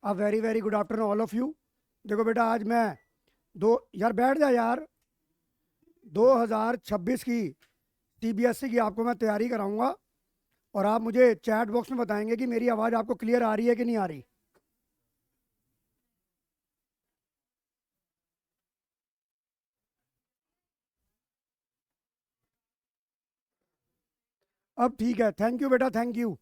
A very very good afternoon all of you. देखो बेटा, आज मैं दो यार बैठ जा यार 2026 की सीबीएसई की आपको मैं तैयारी कराऊंगा और आप मुझे चैट बॉक्स में बताएंगे कि मेरी आवाज़ आपको क्लियर आ रही है कि नहीं आ रही। अब ठीक है, थैंक यू बेटा, थैंक यू।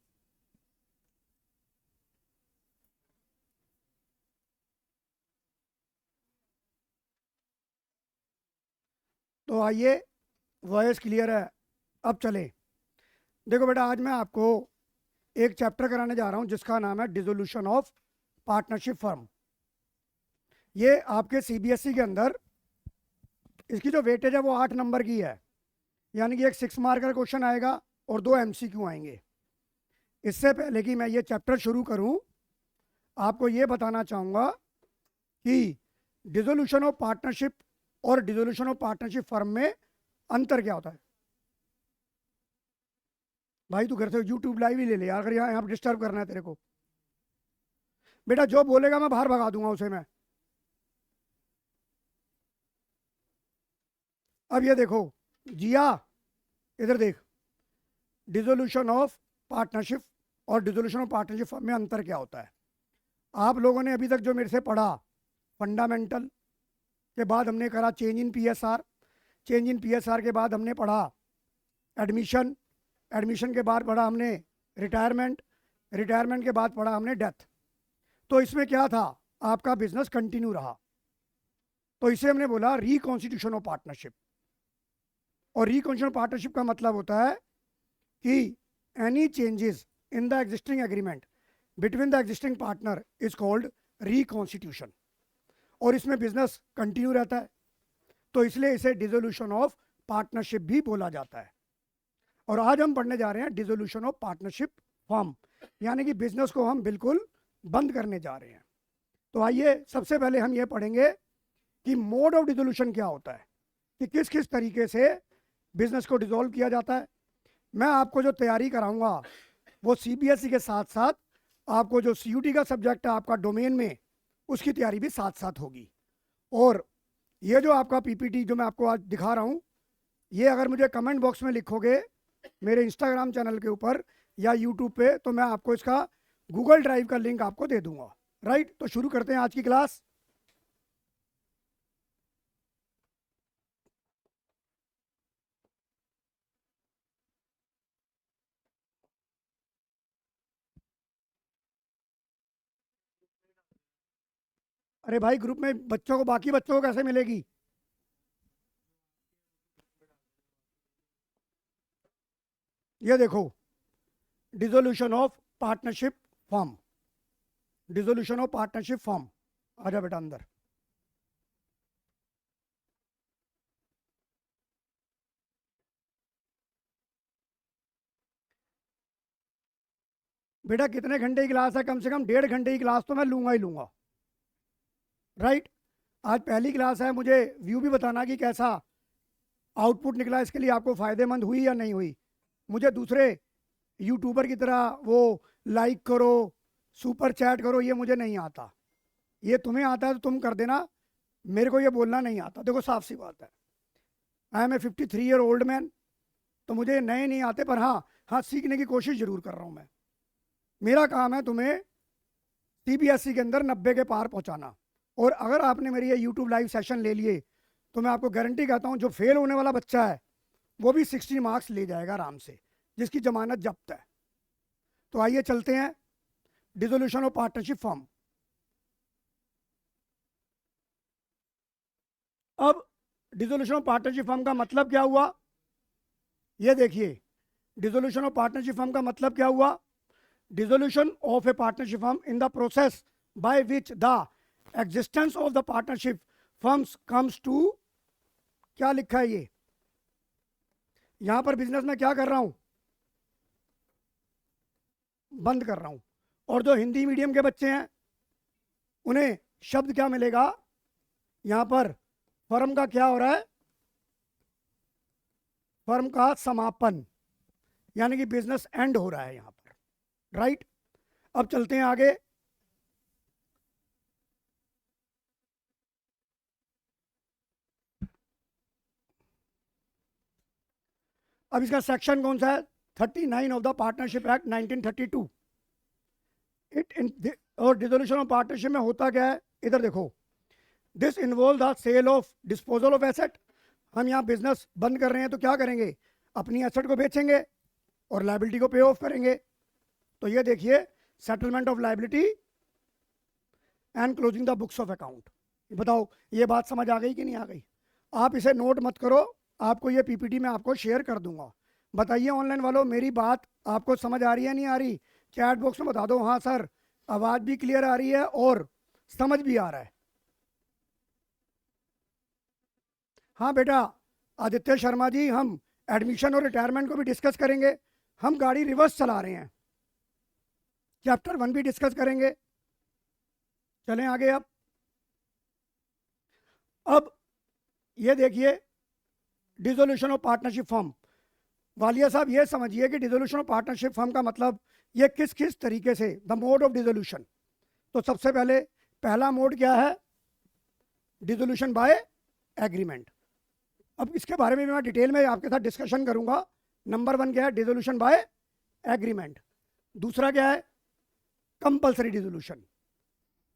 तो आइए, वॉइस क्लियर है, अब चले। देखो बेटा, आज मैं आपको एक चैप्टर कराने जा रहा हूं जिसका नाम है डिसोल्यूशन ऑफ पार्टनरशिप फर्म। ये आपके सीबीएसई के अंदर इसकी जो वेटेज है वो 8 नंबर की है, यानी कि एक 6 मार्क का क्वेश्चन आएगा और 2 MCQ आएंगे। इससे पहले कि मैं ये चैप्टर शुरू करूं, आपको ये बताना चाहूंगा कि डिसोल्यूशन ऑफ पार्टनरशिप और डिसोल्यूशन ऑफ पार्टनरशिप फर्म में अंतर क्या होता है। भाई तू घर से यूट्यूब लाइव ही ले ले यार, अगर यहाँ यहाँ डिस्टर्ब करना है तेरे को। बेटा जो बोलेगा मैं बाहर भगा दूंगा उसे मैं। अब ये देखो जिया, इधर देख, डिसोल्यूशन ऑफ पार्टनरशिप और डिसोल्यूशन ऑफ पार्टनरशिप फर्म में अंतर क्या होता है। आप लोगों ने अभी तक जो मेरे से पढ़ा, फंडामेंटल के बाद हमने करा change in PSR, change in PSR के बाद हमने पढ़ा एडमिशन, एडमिशन के बाद पढ़ा हमने रिटायरमेंट, रिटायरमेंट के बाद पढ़ा हमने डेथ। तो इसमें क्या था, आपका बिजनेस कंटिन्यू रहा, तो इसे हमने बोला रिकॉन्स्टिट्यूशन ऑफ पार्टनरशिप। और रिकॉन्स्टिट्यूशन ऑफ पार्टनरशिप का मतलब होता है कि any changes in the existing agreement between the existing partner is called reconstitution, और इसमें बिजनेस कंटिन्यू रहता है, तो इसलिए इसे डिसोल्यूशन ऑफ पार्टनरशिप भी बोला जाता है। और आज हम पढ़ने जा रहे हैं डिसोल्यूशन ऑफ पार्टनरशिप फर्म, यानी कि बिजनेस को हम बिल्कुल बंद करने जा रहे हैं। तो आइए सबसे पहले हम ये पढ़ेंगे कि मोड ऑफ डिसोल्यूशन क्या होता है, कि किस किस तरीके से बिजनेस को डिसॉल्व किया जाता है। मैं आपको जो तैयारी कराऊंगा वो सीबीएसई के साथ साथ आपको जो सीयूटी का सब्जेक्ट है आपका डोमेन में, उसकी तैयारी भी साथ साथ होगी। और ये जो आपका पीपीटी जो मैं आपको आज दिखा रहा हूँ, ये अगर मुझे कमेंट बॉक्स में लिखोगे मेरे इंस्टाग्राम चैनल के ऊपर या यूट्यूब पे, तो मैं आपको इसका गूगल ड्राइव का लिंक आपको दे दूंगा। राइट, तो शुरू करते हैं आज की क्लास। अरे भाई, ग्रुप में बच्चों को, बाकी बच्चों को कैसे मिलेगी। ये देखो, dissolution of partnership form, dissolution of partnership form. आजा बेटा अंदर। बेटा कितने घंटे की क्लास है, कम से कम 1.5 घंटे की क्लास तो मैं लूंगा ही लूंगा। राइट, आज पहली क्लास है, मुझे व्यू भी बताना कि कैसा आउटपुट निकला, इसके लिए आपको फायदेमंद हुई या नहीं हुई। मुझे दूसरे यूट्यूबर की तरह वो लाइक करो, सुपर चैट करो, ये मुझे नहीं आता। ये तुम्हें आता है तो तुम कर देना, मेरे को ये बोलना नहीं आता। देखो साफ सी बात है, I am a 53 year old man, तो मुझे नए नहीं आते, पर हाँ हाँ सीखने की कोशिश जरूर कर रहा हूँ मैं। मेरा काम है तुम्हें सीबीएसई के अंदर 90 के पार पहुंचाना। और अगर आपने मेरी ये यूट्यूब लाइव सेशन ले लिए तो मैं आपको गारंटी कहता हूँ जो फेल होने वाला बच्चा है वो भी 60 मार्क्स ले जाएगा आराम से, जिसकी जमानत जब्त है। तो आइए चलते हैं डिसोल्यूशन ऑफ पार्टनरशिप फॉर्म। अब डिसोल्यूशन ऑफ पार्टनरशिप फर्म का मतलब क्या हुआ, ये देखिए। डिसोल्यूशन ऑफ पार्टनरशिप फर्म का मतलब क्या हुआ, dissolution of a partnership firm in the process by which the existence of the partnership firms comes to, क्या लिखा है ये, यहां पर बिजनेस में क्या कर रहा हूं, बंद कर रहा हूं। और जो हिंदी मीडियम के बच्चे हैं उन्हें शब्द क्या मिलेगा, यहां पर फर्म का क्या हो रहा है, फर्म का समापन, यानी कि बिजनेस एंड हो रहा है यहां पर। राइट, अब चलते हैं आगे। अब इसका सेक्शन कौन सा है? 39 ऑफ द पार्टनरशिप एक्ट 1932। और डिसोल्यूशन ऑफ पार्टनरशिप में होता क्या है, इधर देखो, this involve the sale of disposal of asset. हम यहाँ बिजनेस बंद कर रहे हैं तो क्या करेंगे, अपनी एसेट को बेचेंगे और लायबिलिटी को पे ऑफ करेंगे। तो ये देखिए, settlement of liability and closing the books of account. बताओ ये बात समझ आ गई कि नहीं आ गई? आप इसे नोट मत करो, आपको ये पीपीटी में आपको शेयर कर दूंगा। बताइए ऑनलाइन वालों, मेरी बात आपको समझ आ रही है नहीं आ रही? चैट बॉक्स में बता दो हाँ सर, आवाज़ भी क्लियर आ रही है और समझ भी आ रहा है। हाँ बेटा आदित्य शर्मा जी, हम एडमिशन और रिटायरमेंट को भी डिस्कस करेंगे। हम गाड़ी रिवर्स चला रहे हैं, चैप्टर 1 भी डिस्कस करेंगे। चलें आगे। अब ये देखिए, dissolution of partnership firm. Walia साहब ये समझिए कि डिसोल्यूशन ऑफ पार्टनरशिप फर्म का मतलब ये किस किस तरीके से, द मोड ऑफ डिसोल्यूशन। तो सबसे पहले पहला मोड क्या है, डिसोल्यूशन बाय एग्रीमेंट। अब इसके बारे में मैं डिटेल में आपके साथ डिस्कशन करूंगा। नंबर 1 क्या है, डिसोल्यूशन बाय एग्रीमेंट। दूसरा क्या है, कंपल्सरी डिसोल्यूशन।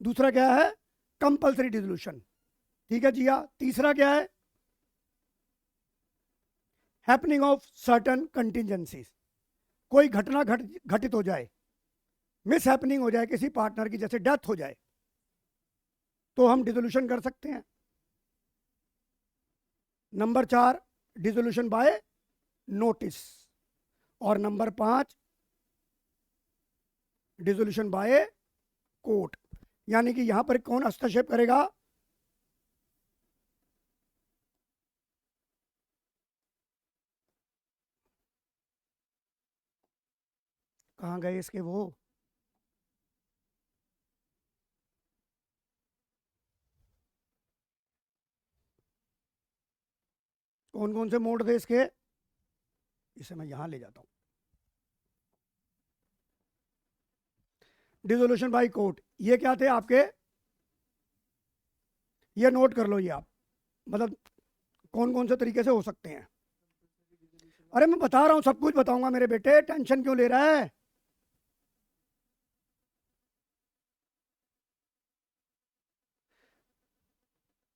दूसरा क्या है, कंपल्सरी डिसोल्यूशन। ठीक है जी हाँ। तीसरा क्या है, हैपनिंग ऑफ सर्टन कंटिजेंसीज। कोई घटना घटित हो जाए, मिस हैपनिंग हो जाए किसी पार्टनर की, जैसे डेथ हो जाए, तो हम डिसोल्यूशन कर सकते हैं। Number 4 dissolution by notice. और नंबर 5 डिसोल्यूशन बाय कोर्ट। यानी कि यहां पर कौन हस्तक्षेप करेगा, कहाँ गए इसके वो, कौन कौन से मोड थे इसके, इसे मैं यहां ले जाता हूं। डिसोल्यूशन बाय कोर्ट, ये क्या थे आपके, ये नोट कर लो ये आप, मतलब कौन कौन से तरीके से हो सकते हैं। अरे मैं बता रहा हूं, सब कुछ बताऊंगा मेरे बेटे, टेंशन क्यों ले रहा है।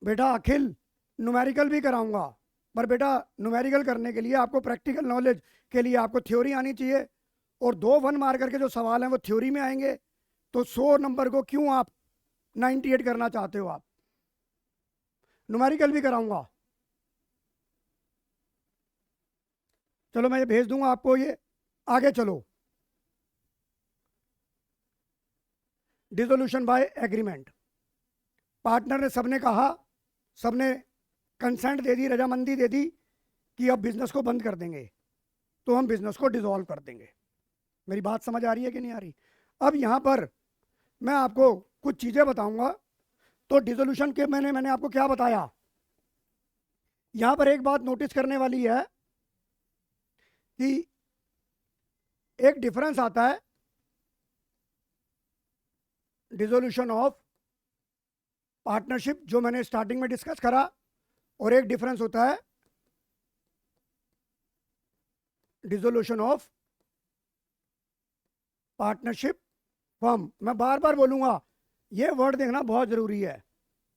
बेटा अखिल, न्यूमेरिकल भी कराऊंगा, पर बेटा न्यूमेरिकल करने के लिए आपको प्रैक्टिकल नॉलेज के लिए आपको थ्योरी आनी चाहिए। और 2 1 मार्कर के जो सवाल हैं वो थ्योरी में आएंगे। तो 100 नंबर को क्यों आप 98 करना चाहते हो आप? न्यूमेरिकल भी कराऊंगा। चलो मैं ये भेज दूंगा आपको ये। आगे चलो, डिसोल्यूशन बाय एग्रीमेंट। पार्टनर ने, सबने कहा, सबने कंसेंट दे दी, रजामंदी दे दी कि अब बिजनेस को बंद कर देंगे, तो हम बिजनेस को डिसॉल्व कर देंगे। मेरी बात समझ आ रही है कि नहीं आ रही? अब यहां पर मैं आपको कुछ चीजें बताऊंगा। तो डिसोल्यूशन के मैंने आपको क्या बताया, यहां पर एक बात नोटिस करने वाली है कि एक डिफरेंस आता है डिसोल्यूशन ऑफ पार्टनरशिप, जो मैंने स्टार्टिंग में डिस्कस करा, और एक डिफरेंस होता है डिसोल्यूशन ऑफ पार्टनरशिप फर्म। मैं बार बार बोलूंगा, ये वर्ड देखना बहुत जरूरी है।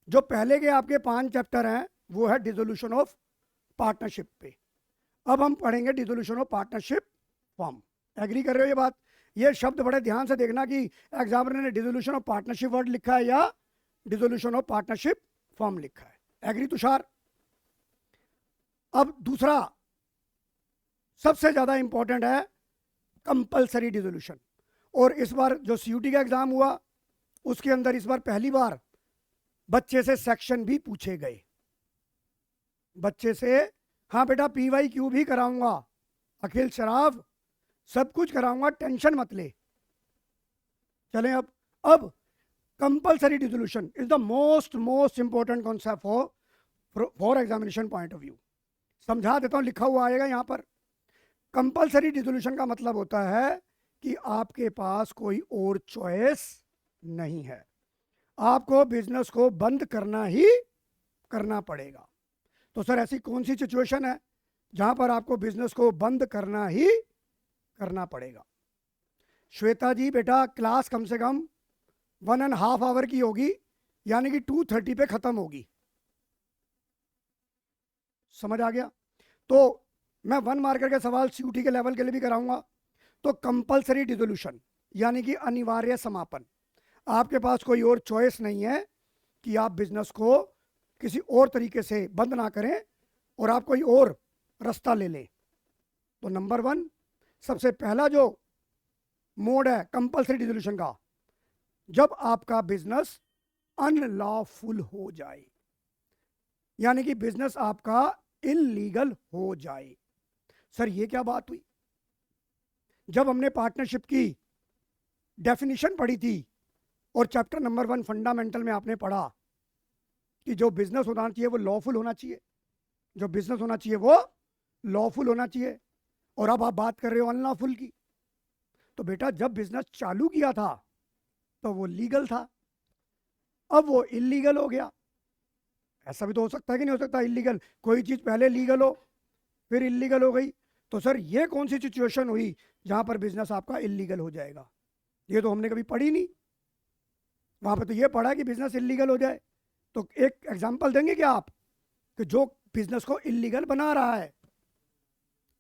जो पहले के आपके 5 चैप्टर हैं वो है डिसोल्यूशन ऑफ पार्टनरशिप पे। अब हम पढ़ेंगे dissolution of partnership firm. Agree कर रहे हो ये बात? ये शब्द बड़े ध्यान से देखना कि एग्जामिनर ने डिसोल्यूशन ऑफ पार्टनरशिप वर्ड लिखा है या डिसोल्यूशन ऑफ पार्टनरशिप फर्म लिखा है। एग्री तुषार? अब दूसरा सबसे ज्यादा इंपॉर्टेंट है कंपल्सरी डिसोल्यूशन। और इस बार जो सीयूटी का एग्जाम हुआ उसके अंदर इस बार पहली बार बच्चे से सेक्शन भी पूछे गए, बच्चे से। हाँ बेटा PYQ भी कराऊंगा, अखिल शराफ सब कुछ कराऊंगा, टेंशन मत ले। चलें अब compulsory dissolution is the most important concept for examination point of view. समझा देता हूं, लिखा हुआ आएगा यहां पर। कंपल्सरी डिसोल्यूशन का मतलब होता है कि आपके पास कोई और चॉइस नहीं है, आपको बिजनेस को बंद करना ही करना पड़ेगा। तो सर ऐसी कौन सी सिचुएशन है जहां पर आपको बिजनेस को बंद करना ही करना पड़ेगा। श्वेता जी बेटा, क्लास कम से कम 1.5 आवर की होगी, यानी कि 2:30 पे खत्म होगी। समझ आ गया? तो मैं 1 मार्कर के सवाल सीयूटी के लेवल के लिए भी कराऊंगा। तो कंपलसरी डिसोल्यूशन यानी कि अनिवार्य समापन। आपके पास कोई और चॉइस नहीं है कि आप बिजनेस को किसी और तरीके से बंद ना करें और आप कोई और रास्ता ले लें। तो नंबर 1 सबसे पहला जो मोड है कंपलसरी डिसोल्यूशन का, जब आपका बिजनेस अनलॉफुल हो जाए, यानी कि बिजनेस आपका इलीगल हो जाए। सर ये क्या बात हुई? जब हमने पार्टनरशिप की डेफिनेशन पढ़ी थी और चैप्टर नंबर 1 फंडामेंटल में आपने पढ़ा कि जो बिजनेस होना चाहिए वो लॉफुल होना चाहिए, जो बिजनेस होना चाहिए वो लॉफुल होना चाहिए, और अब आप बात कर रहे हो अनलॉफुल की। तो बेटा जब बिजनेस चालू किया था तो वो लीगल था, अब वो इलीगल हो गया। ऐसा भी तो हो सकता है कि नहीं हो सकता? इलीगल कोई चीज पहले लीगल हो फिर इलीगल हो गई। तो सर ये कौन सी सिचुएशन हुई जहां पर बिजनेस आपका इलीगल हो जाएगा? ये तो हमने कभी पढ़ी नहीं। वहां पर तो ये पढ़ा कि बिजनेस इलीगल हो जाए। तो एक एग्जांपल देंगे क्या आप कि जो बिजनेस को इलीगल बना रहा है?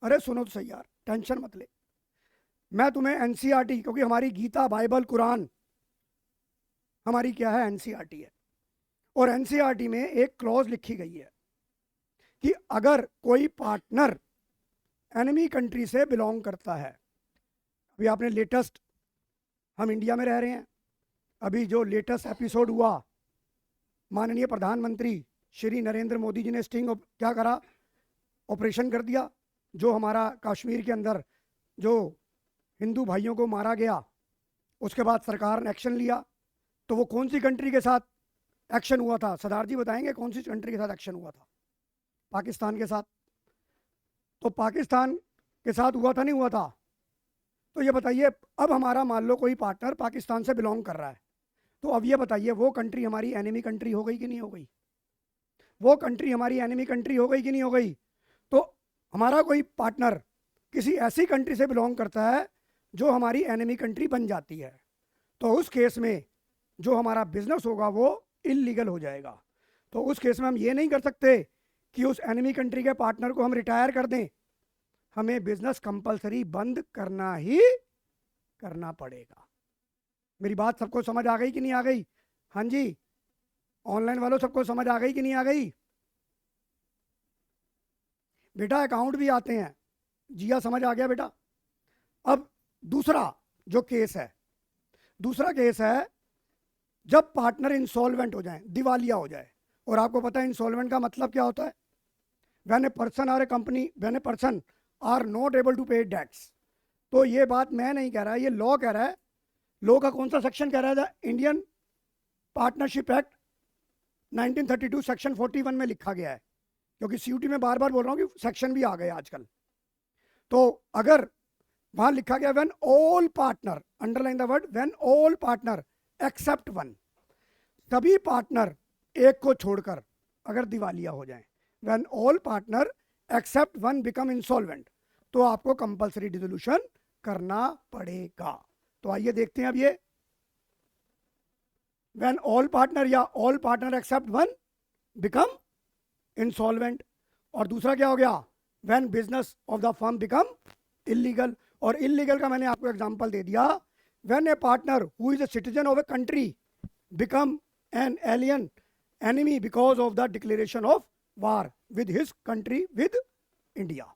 अरे सुनो तो सही यार, टेंशन मत ले। मैं तुम्हें एनसीईआरटी, क्योंकि हमारी गीता बाइबल कुरान हमारी क्या है, एनसीईआरटी है, और एनसीईआरटी में एक क्लॉज लिखी गई है कि अगर कोई पार्टनर एनिमी कंट्री से बिलोंग करता है, अभी आपने लेटेस्ट, हम इंडिया में रह रहे हैं, अभी जो लेटेस्ट एपिसोड हुआ, माननीय प्रधानमंत्री श्री नरेंद्र मोदी जी ने स्टिंग क्या करा, ऑपरेशन कर दिया। जो हमारा कश्मीर के अंदर जो हिंदू भाइयों को मारा गया, उसके बाद सरकार ने एक्शन लिया। तो वो कौन सी कंट्री के साथ एक्शन हुआ था? सरदार जी बताएंगे कौन सी कंट्री के साथ एक्शन हुआ था? पाकिस्तान के साथ। तो पाकिस्तान के साथ हुआ था, नहीं हुआ था? तो ये बताइए, अब हमारा मान लो कोई पार्टनर पाकिस्तान से बिलोंग कर रहा है, तो अब ये बताइए वो कंट्री हमारी एनिमी कंट्री हो गई कि नहीं हो गई? वो कंट्री हमारी एनिमी कंट्री हो गई कि नहीं हो गई? तो हमारा कोई पार्टनर किसी ऐसी कंट्री से बिलोंग करता है जो हमारी एनिमी कंट्री बन जाती है, तो उस केस में जो हमारा बिजनेस होगा वो इलीगल हो जाएगा। तो उस केस में हम ये नहीं कर सकते कि उस एनिमी कंट्री के पार्टनर को हम रिटायर कर दें, हमें बिजनेस कंपलसरी बंद करना ही करना पड़ेगा। मेरी बात सबको समझ आ गई कि नहीं आ गई? हाँ जी, ऑनलाइन वालों सबको समझ आ गई कि नहीं आ गई? बेटा अकाउंट भी आते हैं, जिया समझ आ गया बेटा? अब दूसरा जो केस है, दूसरा केस है जब पार्टनर इंसॉल्वेंट हो जाए, दिवालिया हो जाए। और आपको पता है इंसॉल्वेंट का मतलब क्या होता है? व्हेन ए पर्सन और a company, when a person are not able to pay debts. तो ये बात मैं नहीं कह रहा, ये लॉ कह रहा है। लॉ का कौन सा सेक्शन कह रहा है? इंडियन पार्टनरशिप एक्ट 1932 सेक्शन 41 में लिखा गया है, क्योंकि सीयूटी में बार बार बोल रहा हूँ कि सेक्शन भी आ गए आजकल। तो अगर वहां लिखा गया when all partner, underline the word when all partner except one, सभी पार्टनर एक को छोड़कर अगर दिवालिया हो जाए, when all partner except one become insolvent, तो आपको कंपलसरी डिसोल्यूशन करना पड़ेगा। तो आइए देखते हैं अब ये व्हेन ऑल पार्टनर या all partner except one become insolvent. और दूसरा क्या हो गया? When business of the firm become illegal. और इलीगल का मैंने आपको एग्जांपल दे दिया, when A partner who is a citizen of a country become an alien enemy because of the declaration of war with his country, with India.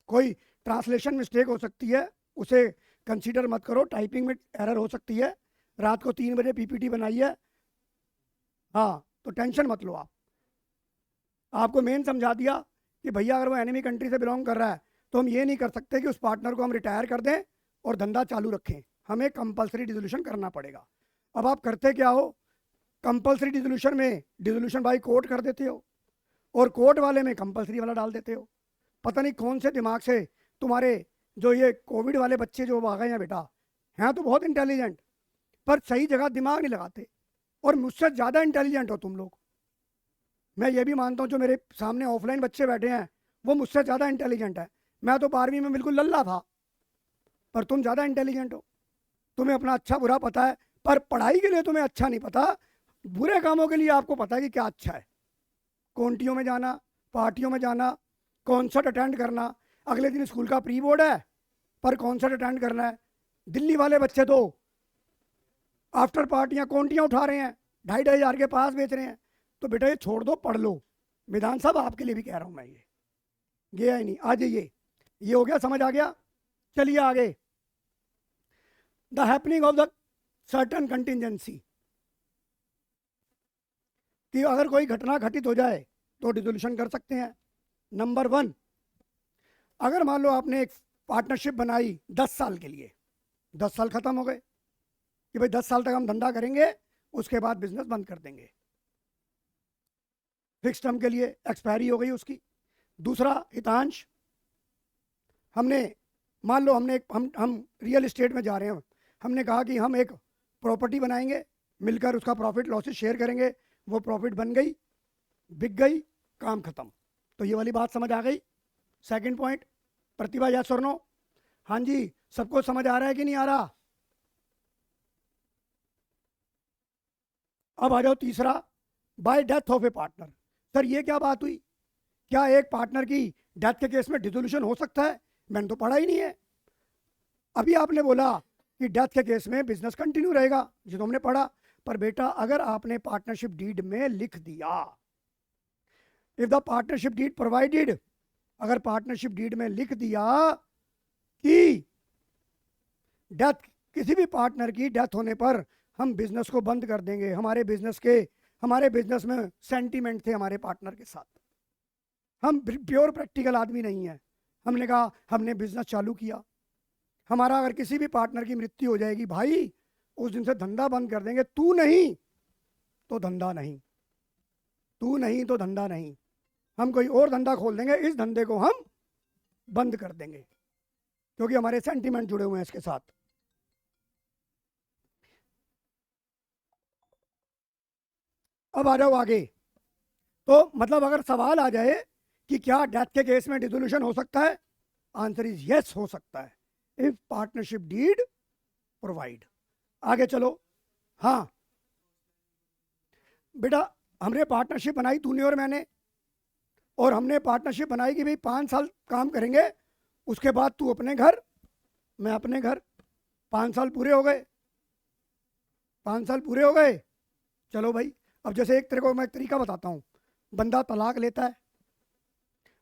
कोई translation mistake हो सकती है, उसे कंसीडर मत करो, टाइपिंग में एरर हो सकती है। रात को 3 बजे पीपीटी बनाई है, हाँ, तो टेंशन मत लो आप। आपको मेन समझा दिया कि भैया अगर वो एनिमी कंट्री से बिलोंग कर रहा है तो हम ये नहीं कर सकते कि उस पार्टनर को हम रिटायर कर दें और धंधा चालू रखें, हमें कंपलसरी डिसोल्यूशन करना पड़ेगा। अब आप करते क्या हो? कंपलसरी डिसोल्यूशन में डिसोल्यूशन बाय कोर्ट कर देते हो और कोर्ट वाले में कंपलसरी वाला डाल देते हो। पता नहीं कौन से दिमाग से तुम्हारे जो ये कोविड वाले बच्चे जो आ गए हैं बेटा, हैं तो बहुत इंटेलिजेंट, पर सही जगह दिमाग नहीं लगाते, और मुझसे ज़्यादा इंटेलिजेंट हो तुम लोग। मैं ये भी मानता हूँ जो मेरे सामने ऑफलाइन बच्चे बैठे हैं वो मुझसे ज़्यादा इंटेलिजेंट है, मैं तो 12वीं में बिल्कुल लल्ला था, पर तुम ज़्यादा इंटेलिजेंट हो, तुम्हें अपना अच्छा बुरा पता है, पर पढ़ाई के लिए तुम्हें अच्छा नहीं पता, बुरे कामों के लिए आपको पता है कि क्या अच्छा है। कोंटियों में जाना, पार्टियों में जाना, कॉन्सर्ट अटेंड करना, अगले दिन स्कूल का प्री बोर्ड है पर कॉन्सर्ट अटेंड करना है। दिल्ली वाले बच्चे तो आफ्टर पार्टियां कोंटियां उठा रहे हैं, 2,500 के पास बेच रहे हैं। तो बेटा ये छोड़ दो, पढ़ लो। विधान साहब आपके लिए भी कह रहा हूं मैं, ये गया ही नहीं, आ जाइए। ये हो गया, समझ आ गया। चलिए आगे। The happening of the certain contingency, कि अगर कोई घटना घटित हो जाए तो डिसोल्यूशन कर सकते हैं। नंबर 1, अगर मान लो आपने एक पार्टनरशिप बनाई 10 साल के लिए, 10 साल खत्म हो गए कि भाई 10 साल तक हम धंधा करेंगे, उसके बाद बिजनेस बंद कर देंगे, फिक्स टर्म के लिए एक्सपायरी हो गई उसकी। दूसरा हितांश, हमने मान लो हमने हम रियल एस्टेट में जा रहे हैं, हमने कहा कि हम एक प्रॉपर्टी बनाएंगे, मिलकर उसका प्रॉफिट लॉसेस शेयर करेंगे, वो प्रॉफिट बन गई, बिक गई, काम खत्म। तो ये वाली बात समझ आ गई। सेकंड पॉइंट, प्रतिभा यस और नो? हाँ जी, सबको समझ आ रहा है कि नहीं आ रहा? अब आ जाओ तीसरा, bye death of A partner. Sir ये क्या बात हुई, क्या एक पार्टनर की डेथ के केस में डिसोल्यूशन हो सकता है? मैंने तो पढ़ा ही नहीं है। अभी आपने बोला कि डेथ के केस में बिजनेस कंटिन्यू रहेगा, जो हमने पढ़ा, पर बेटा अगर आपने पार्टनरशिप डीड में लिख दिया, if the partnership deed provided, अगर पार्टनरशिप डीड में लिख दिया कि डेथ, किसी भी पार्टनर की डेथ होने पर हम बिजनेस को बंद कर देंगे, हमारे बिजनेस में सेंटीमेंट थे हमारे पार्टनर के साथ, हम प्योर प्रैक्टिकल आदमी नहीं है, हमने कहा हमने बिजनेस चालू किया, हमारा अगर किसी भी पार्टनर की मृत्यु हो जाएगी भाई, उस दिन से धंधा बंद कर देंगे, तू नहीं तो धंधा नहीं, तू नहीं तो धंधा नहीं, हम कोई और धंधा खोल देंगे, इस धंधे को हम बंद कर देंगे, क्योंकि हमारे सेंटीमेंट जुड़े हुए हैं इसके साथ। अब आ जाओ आगे। तो मतलब अगर सवाल आ जाए कि क्या डेथ के केस में डिसोल्यूशन हो सकता है, आंसर इज यस, हो सकता है, इफ पार्टनरशिप डीड प्रोवाइड। आगे चलो। हाँ बेटा, हमने पार्टनरशिप बनाई, तूने और मैंने, और हमने पार्टनरशिप बनाई कि भाई 5 साल काम करेंगे, उसके बाद तू अपने घर, मैं अपने घर। 5 साल पूरे हो गए, 5 साल पूरे हो गए। चलो भाई, अब जैसे एक तेरे को मैं तरीका बताता हूँ, बंदा तलाक लेता है,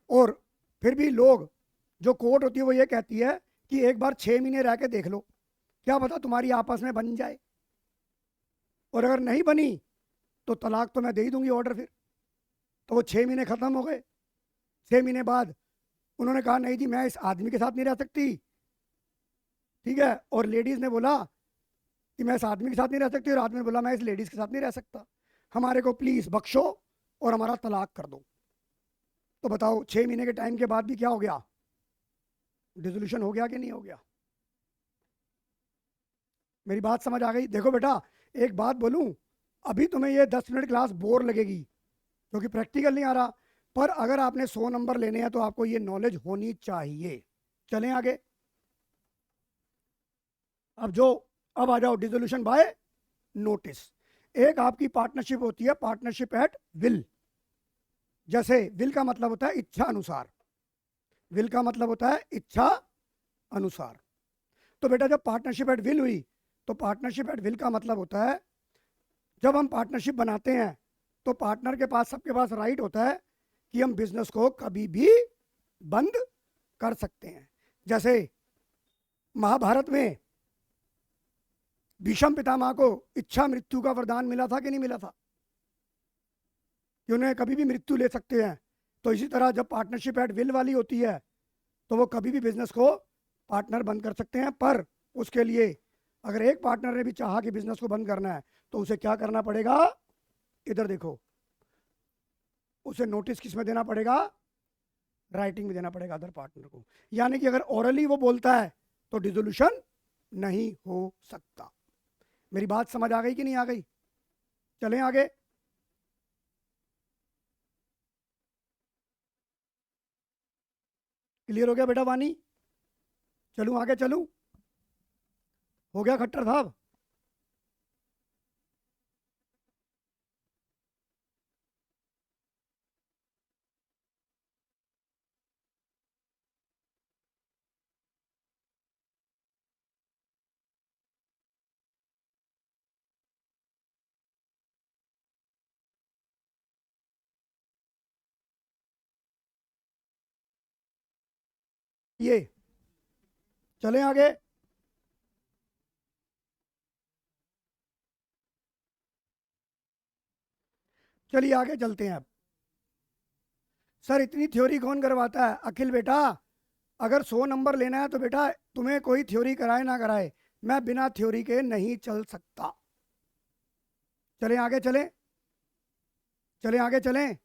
और फिर भी लोग, जो कोर्ट होती है वो ये कहती है कि एक बार 6 महीने रह के देख लो, क्या पता तुम्हारी आपस में बन जाए, और अगर नहीं बनी तो तलाक तो मैं दे ही दूंगी ऑर्डर फिर। तो वो 6 महीने खत्म हो गए, 6 महीने बाद उन्होंने कहा नहीं जी मैं इस आदमी के साथ नहीं रह सकती, ठीक है, और लेडीज ने बोला कि मैं इस आदमी के साथ नहीं रह सकती, और आदमी ने बोला मैं इस लेडीज के साथ नहीं रह सकता, हमारे को प्लीज बख्शो और हमारा तलाक कर दो। तो बताओ 6 महीने के टाइम के बाद भी क्या हो गया, डिसोल्यूशन हो गया कि नहीं हो गया? मेरी बात समझ आ गई? देखो बेटा एक बात बोलूं, अभी तुम्हें ये 10 मिनट क्लास बोर लगेगी क्योंकि प्रैक्टिकल नहीं आ रहा, पर अगर आपने 100 नंबर लेने हैं तो आपको ये नॉलेज होनी चाहिए। चलें आगे। अब आ जाओ डिसोल्यूशन बाय नोटिस। एक आपकी पार्टनरशिप होती है पार्टनरशिप एट विल। जैसे विल का मतलब होता है इच्छा अनुसार, विल का मतलब होता है इच्छा अनुसार। तो बेटा जब पार्टनरशिप एट विल हुई, तो पार्टनरशिप एट विल का मतलब होता है जब हम पार्टनरशिप बनाते हैं तो पार्टनर के पास, सबके पास राइट होता है कि हम बिजनेस को कभी भी बंद कर सकते हैं। जैसे महाभारत में भीष्म पितामह को इच्छा मृत्यु का वरदान मिला था कि नहीं मिला था, कि उन्हें कभी भी मृत्यु ले सकते हैं। तो इसी तरह जब पार्टनरशिप एट विल वाली होती है तो वो कभी भी बिजनेस को पार्टनर बंद कर सकते हैं, पर उसके लिए अगर एक पार्टनर ने भी चाहा कि बिजनेस को बंद करना है तो उसे क्या करना पड़ेगा, इधर देखो, उसे नोटिस किस में देना पड़ेगा, राइटिंग में देना पड़ेगा अदर पार्टनर को। यानी कि अगर ओरली वो बोलता है तो डिसोल्यूशन नहीं हो सकता। मेरी बात समझ आ गई कि नहीं आ गई? चलें आगे। क्लियर हो गया बेटा वानी? चलूं आगे चलूं? हो गया खट्टर साहब? ये चलें आगे? चलिए आगे चलते हैं अब। सर इतनी थ्योरी कौन करवाता है? अखिल बेटा, अगर 100 नंबर लेना है तो बेटा तुम्हें कोई थ्योरी कराए ना कराए, मैं बिना थ्योरी के नहीं चल सकता। चलें आगे चलें? चलें आगे चलें?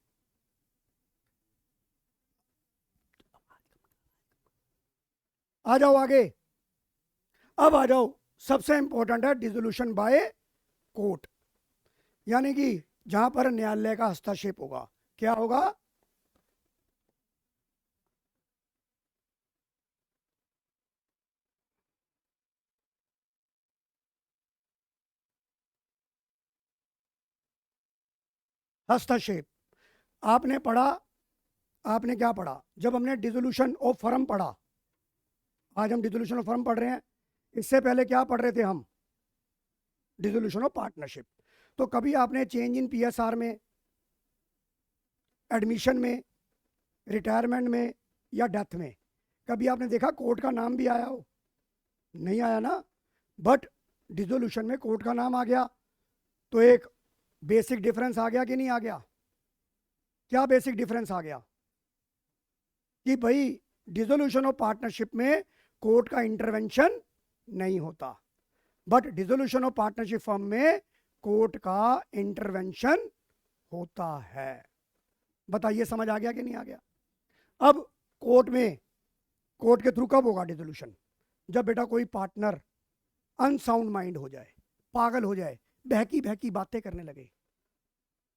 आ जाओ आगे। अब आ जाओ, सबसे इंपॉर्टेंट है डिसोल्यूशन बाय कोर्ट, यानी कि जहां पर न्यायालय का हस्तक्षेप होगा। क्या होगा? हस्तक्षेप। आपने पढ़ा, आपने क्या पढ़ा जब हमने डिसोल्यूशन ऑफ फर्म पढ़ा? आज हम डिसोल्यूशन ऑफ फर्म पढ़ रहे हैं, इससे पहले क्या पढ़ रहे थे हम? Dissolution of partnership. तो कभी आपने चेंज इन पीएसआर में, एडमिशन में, रिटायरमेंट में या डेथ में कभी आपने देखा कोर्ट का नाम भी आया हो? नहीं आया ना। बट डिसोल्यूशन में कोर्ट का नाम आ गया, तो एक बेसिक डिफरेंस आ गया कि नहीं आ गया? क्या बेसिक डिफरेंस आ गया? कि भाई डिसोल्यूशन ऑफ पार्टनरशिप में कोर्ट का इंटरवेंशन नहीं होता, but dissolution of partnership firm में कोर्ट का इंटरवेंशन होता है। बताइए समझ आ गया कि नहीं आ गया? अब कोर्ट में, कोर्ट के थ्रू कब होगा डिसोल्यूशन? जब बेटा कोई पार्टनर अनसाउंड माइंड हो जाए, पागल हो जाए, बहकी बहकी बातें करने लगे,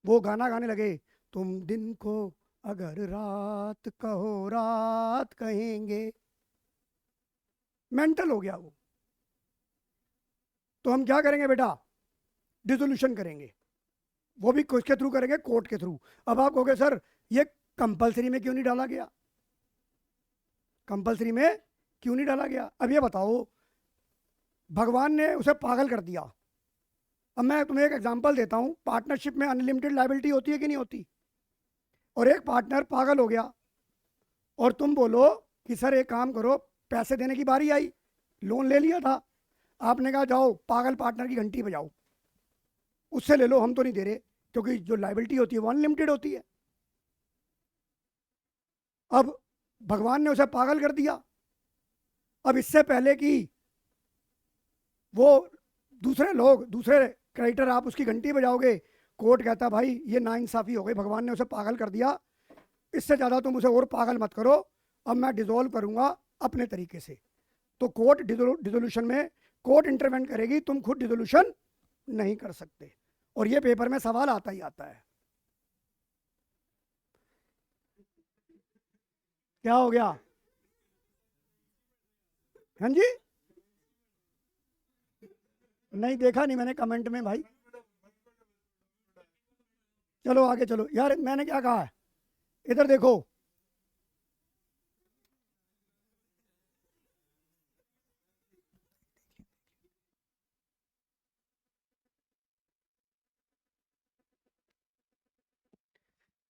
वो गाना गाने लगे, तुम दिन को अगर रात कहो रात कहेंगे, मेंटल हो गया वो। तो हम क्या करेंगे बेटा? डिसोल्यूशन करेंगे। वो भी किसके थ्रू करेंगे? कोर्ट के थ्रू। अब आप कहोगे सर ये कंपलसरी में क्यों नहीं डाला गया? कंपलसरी में क्यों नहीं डाला गया? अब ये बताओ, भगवान ने उसे पागल कर दिया। अब मैं तुम्हें एक एग्जांपल देता हूं, पार्टनरशिप में अनलिमिटेड लायबिलिटी होती है कि नहीं होती? और एक पार्टनर पागल हो गया और तुम बोलो कि सर एक काम करो, पैसे देने की बारी आई, लोन ले लिया था, आपने कहा जाओ पागल पार्टनर की घंटी बजाओ, उससे ले लो, हम तो नहीं दे रहे, क्योंकि जो लायबिलिटी होती है वो अनलिमिटेड होती है। अब भगवान ने उसे पागल कर दिया। अब इससे पहले कि वो दूसरे लोग, दूसरे क्रेडिटर, आप उसकी घंटी बजाओगे, कोर्ट कहता भाई ये नाइंसाफी हो गई, भगवान ने उसे पागल कर दिया, इससे ज़्यादा तुम उसे और पागल मत करो, अब मैं डिसॉल्व करूंगा अपने तरीके से। तो कोर्ट डिसोल्यूशन में कोर्ट इंटरवेंट करेगी, तुम खुद डिसोल्यूशन नहीं कर सकते। और ये पेपर में सवाल आता ही आता है। क्या हो गया? हाँ जी, नहीं देखा नहीं मैंने कमेंट में भाई। चलो आगे चलो यार, मैंने क्या कहा है, इधर देखो।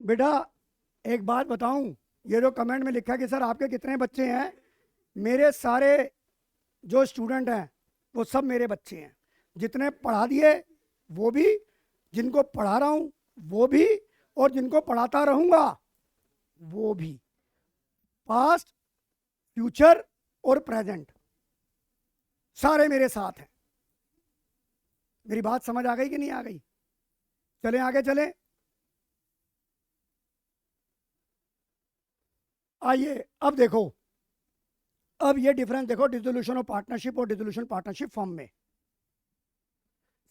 बेटा एक बात बताऊं, ये जो कमेंट में लिखा है कि सर आपके कितने बच्चे हैं, मेरे सारे जो स्टूडेंट हैं वो सब मेरे बच्चे हैं, जितने पढ़ा दिए वो भी, जिनको पढ़ा रहा हूं वो भी, और जिनको पढ़ाता रहूंगा वो भी। पास्ट, फ्यूचर और प्रेजेंट सारे मेरे साथ हैं। मेरी बात समझ आ गई कि नहीं आ गई? चलें आगे चलें? आइए अब देखो, अब ये डिफरेंस देखो डिसोल्यूशन ऑफ पार्टनरशिप और डिसोल्यूशन पार्टनरशिप फर्म में।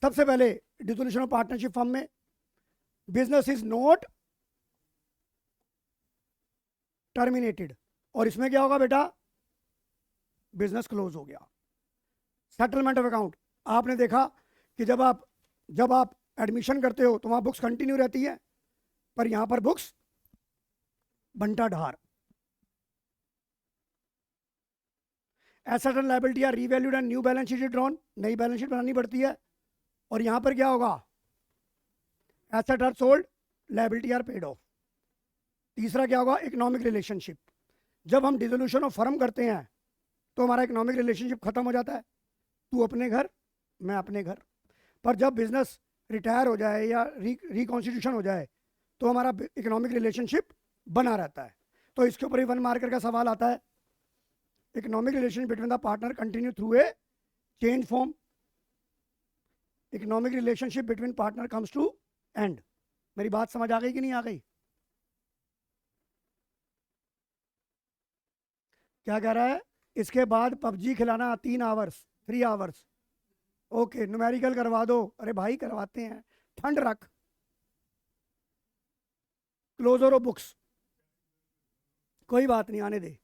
सबसे पहले डिसोल्यूशन ऑफ पार्टनरशिप फर्म में बिजनेस इज नॉट टर्मिनेटेड, और इसमें क्या होगा बेटा, बिजनेस क्लोज हो गया। सेटलमेंट ऑफ अकाउंट, आपने देखा कि जब आप एडमिशन करते हो तो वहां बुक्स कंटिन्यू रहती है, पर यहां पर बुक्स बंटा ढार। Asset and liability are revalued and new balance sheet is drawn, नई बैलेंस शीट बनानी पड़ती है। और यहां पर क्या होगा, asset are sold, liability are paid off. तीसरा क्या होगा, इकोनॉमिक रिलेशनशिप। जब हम डिसोल्यूशन ऑफ फर्म करते हैं तो हमारा इकोनॉमिक रिलेशनशिप खत्म हो जाता है, तू अपने घर मैं अपने घर। पर जब बिजनेस रिटायर हो जाए या रिकॉन्स्टिट्यूशन हो जाए तो हमारा इकोनॉमिक रिलेशनशिप बना रहता है। तो इसके ऊपर ही 1 मार्कर का सवाल आता है, economic relation between the partner continue through a change form, economic relationship between partner comes to end. मेरी बात समझ आ गई कि नहीं आ गई? क्या कह रहा है, इसके बाद पबजी खिलाना 3 आवर्स 3 आवर्स। ओके, न्यूमेरिकल करवा दो। अरे भाई करवाते हैं, ठंड रख। क्लोजर ऑफ बुक्स, कोई बात नहीं, आने दे।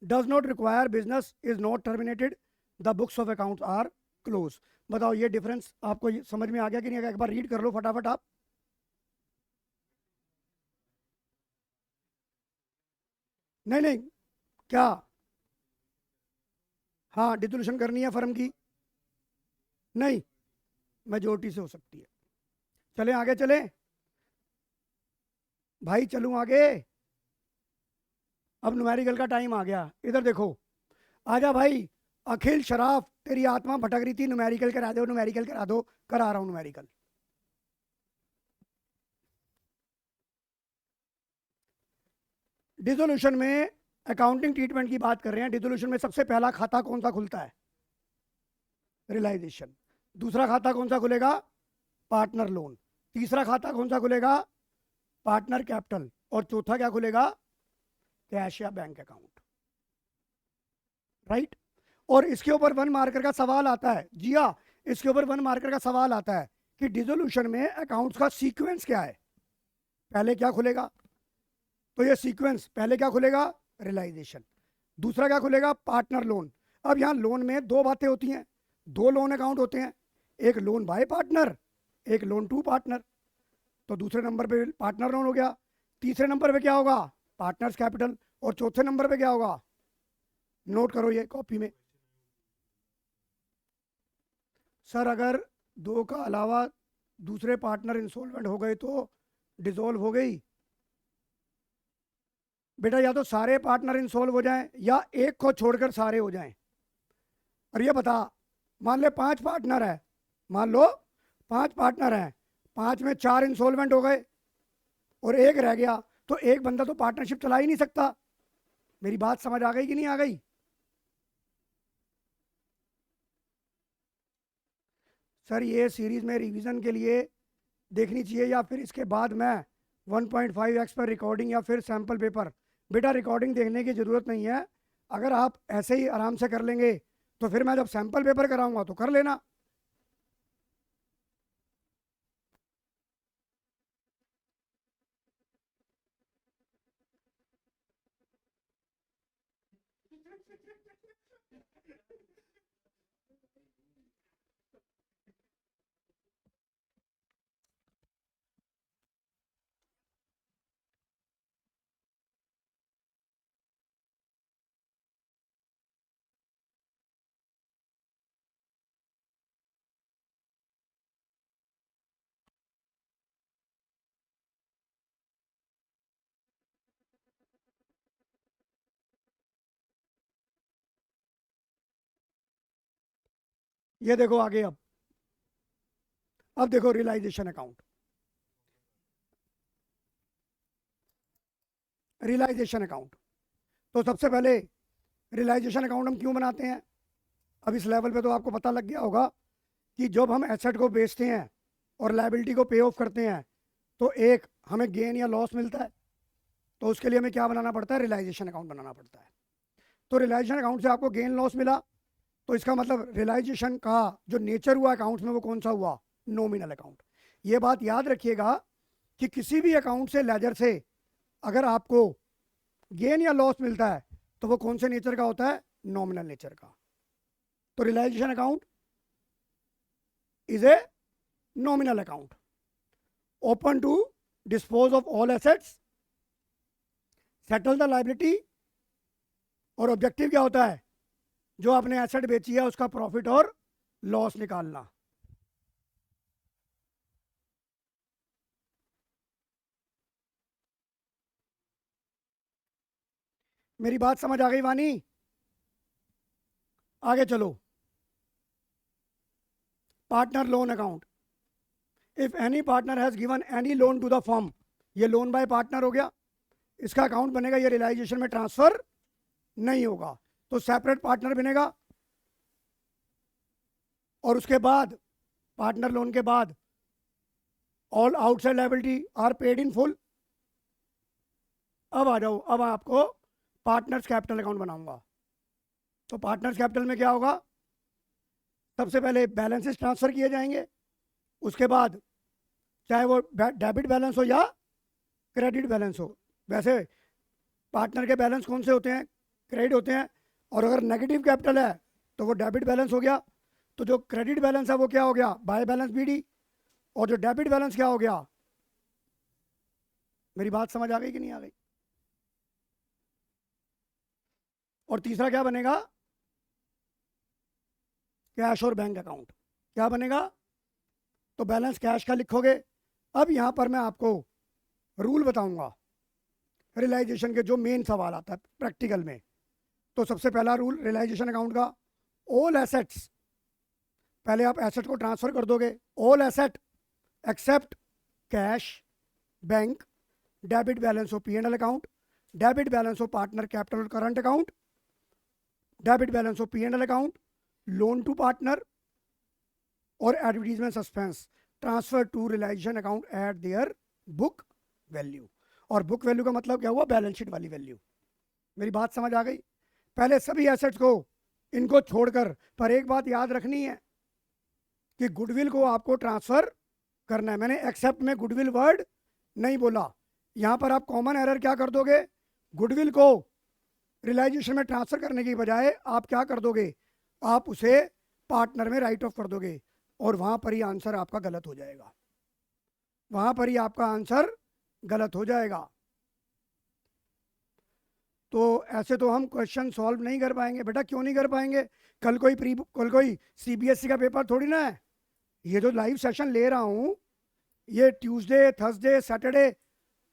Does not require, business is not terminated, the books of accounts are close. बताओ ये डिफरेंस आपको समझ में आ गया कि नहीं आ गया? एक बार रीड कर लो फटाफट आप। नहीं नहीं, क्या? हाँ, डिसोल्यूशन करनी है फर्म की? नहीं, मेजोरिटी से हो सकती है। चले आगे, चले भाई, चलूं आगे। अब न्यूमेरिकल का टाइम आ गया, इधर देखो। आजा भाई, अखिल शराफ, तेरी आत्मा भटक रही थी, न्यूमेरिकल करा दो, न्यूमेरिकल करा दो। करा रहा हूं न्यूमेरिकल। डिसोल्यूशन में अकाउंटिंग ट्रीटमेंट की बात कर रहे हैं। डिसोल्यूशन में सबसे पहला खाता कौन सा खुलता है? रियलाइजेशन। दूसरा खाता कौन सा खुलेगा? Partner loan. तीसरा खाता कौन सा खुलेगा? Partner capital. और चौथा क्या खुलेगा? कैश या बैंक अकाउंट। राइट। और इसके ऊपर 1 मार्कर का सवाल आता है, जी हाँ, इसके ऊपर 1 मार्कर का सवाल आता है कि डिसोल्यूशन में अकाउंट्स का सीक्वेंस क्या है, पहले क्या खुलेगा? तो ये सीक्वेंस, पहले क्या खुलेगा? रियलाइजेशन। दूसरा क्या खुलेगा? Partner loan. अब यहां लोन में 2 बातें होती हैं, 2 लोन अकाउंट होते हैं, एक लोन बाय पार्टनर, एक लोन टू पार्टनर। तो दूसरे नंबर पे पार्टनर लोन हो गया, तीसरे नंबर पे क्या होगा? Partners capital. और चौथे नंबर पे क्या होगा? नोट करो ये कॉपी में। सर अगर 2 का अलावा दूसरे पार्टनर इंसॉल्वेंट हो गए तो डिसॉल्व हो गई। बेटा या तो सारे पार्टनर इंसॉल्व हो जाएं या एक को छोड़कर सारे हो जाएं। और ये बता, मान ले 5 पार्टनर है, मान लो 5 पार्टनर हैं, 5 में 4 इंसॉल्वेंट हो गए और एक रह गया, तो एक बंदा तो पार्टनरशिप चला ही नहीं सकता। मेरी बात समझ आ गई कि नहीं आ गई? सर ये सीरीज में रिवीजन के लिए देखनी चाहिए या फिर इसके बाद मैं 1.5x पर रिकॉर्डिंग या फिर सैंपल पेपर? बेटा रिकॉर्डिंग देखने की ज़रूरत नहीं है, अगर आप ऐसे ही आराम से कर लेंगे तो फिर मैं जब सैंपल पेपर कराऊंगा तो कर लेना। ये देखो आगे। अब देखो रियलाइजेशन अकाउंट। रियलाइजेशन अकाउंट, तो सबसे पहले रियलाइजेशन अकाउंट हम क्यों बनाते हैं? अब इस लेवल पे तो आपको पता लग गया होगा कि जब हम एसेट को बेचते हैं और लायबिलिटी को पे ऑफ करते हैं तो एक हमें गेन या लॉस मिलता है, तो उसके लिए हमें क्या बनाना पड़ता है? रियलाइजेशन अकाउंट बनाना पड़ता है। तो रियलाइजेशन अकाउंट से आपको गेन लॉस मिला, तो इसका मतलब रियलाइजेशन का जो नेचर हुआ अकाउंट्स में वो कौन सा हुआ? Nominal account. ये बात याद रखिएगा कि किसी भी अकाउंट से लेजर से अगर आपको गेन या लॉस मिलता है तो वो कौन से नेचर का होता है? नॉमिनल नेचर का। तो realisation account is a nominal account open to dispose of all assets, settle the liability, और ऑब्जेक्टिव क्या होता है? जो आपने एसेट बेची है उसका प्रॉफिट और लॉस निकालना। मेरी बात समझ आ गई वानी? आगे चलो। Partner loan account, if any partner has given any loan to the firm, ये लोन बाय पार्टनर हो गया, इसका अकाउंट बनेगा, ये रियलाइजेशन में ट्रांसफर नहीं होगा, तो सेपरेट पार्टनर बनेगा। और उसके बाद पार्टनर लोन के बाद all outside liability are paid in full. अब आ जाओ, अब आपको पार्टनर्स कैपिटल अकाउंट बनाऊंगा। तो पार्टनर्स कैपिटल में क्या होगा? सबसे पहले बैलेंसेस ट्रांसफर किए जाएंगे, उसके बाद चाहे वो डेबिट बैलेंस हो या क्रेडिट बैलेंस हो। वैसे पार्टनर के बैलेंस कौन से होते हैं? क्रेडिट होते हैं। और अगर नेगेटिव कैपिटल है तो वो डेबिट बैलेंस हो गया। तो जो क्रेडिट बैलेंस है वो क्या हो गया? By balance BD. और जो डेबिट बैलेंस क्या हो गया? मेरी बात समझ आ गई कि नहीं आ गई? और तीसरा क्या बनेगा? कैश और बैंक अकाउंट। क्या बनेगा? तो बैलेंस कैश का लिखोगे। अब यहां पर मैं आपको रूल बताऊंगा रियलाइजेशन के, जो मेन सवाल आता है प्रैक्टिकल में। तो सबसे पहला रूल रियलाइजेशन अकाउंट का, ऑल एसेट्स, पहले आप एसेट को ट्रांसफर कर दोगे। All asset except cash, bank, debit balance हो P&L अकाउंट, डेबिट बैलेंस हो पार्टनर कैपिटल और करंट अकाउंट, डेबिट बैलेंस हो P&L account, loan to partner और advertisement suspense transfer to realisation account at their book value. और book value का मतलब क्या हुआ? बैलेंस शीट वाली वैल्यू। मेरी बात समझ आ गई? पहले सभी एसेट्स को, इनको छोड़कर, पर एक बात याद रखनी है कि गुडविल को आपको ट्रांसफर करना है। मैंने एक्सेप्ट में गुडविल वर्ड नहीं बोला। यहां पर आप कॉमन एरर क्या कर दोगे? गुडविल को रियलाइजेशन में ट्रांसफर करने की बजाय आप क्या कर दोगे? आप उसे पार्टनर में राइट ऑफ कर दोगे, और वहां पर ही आंसर आपका गलत हो जाएगा। वहां पर ही आपका आंसर गलत हो जाएगा। तो ऐसे तो हम क्वेश्चन सॉल्व नहीं कर पाएंगे बेटा। क्यों नहीं कर पाएंगे? कल कोई CBSE का पेपर थोड़ी ना है। ये जो लाइव सेशन ले रहा हूं, ये ट्यूसडे, थर्सडे, सैटरडे,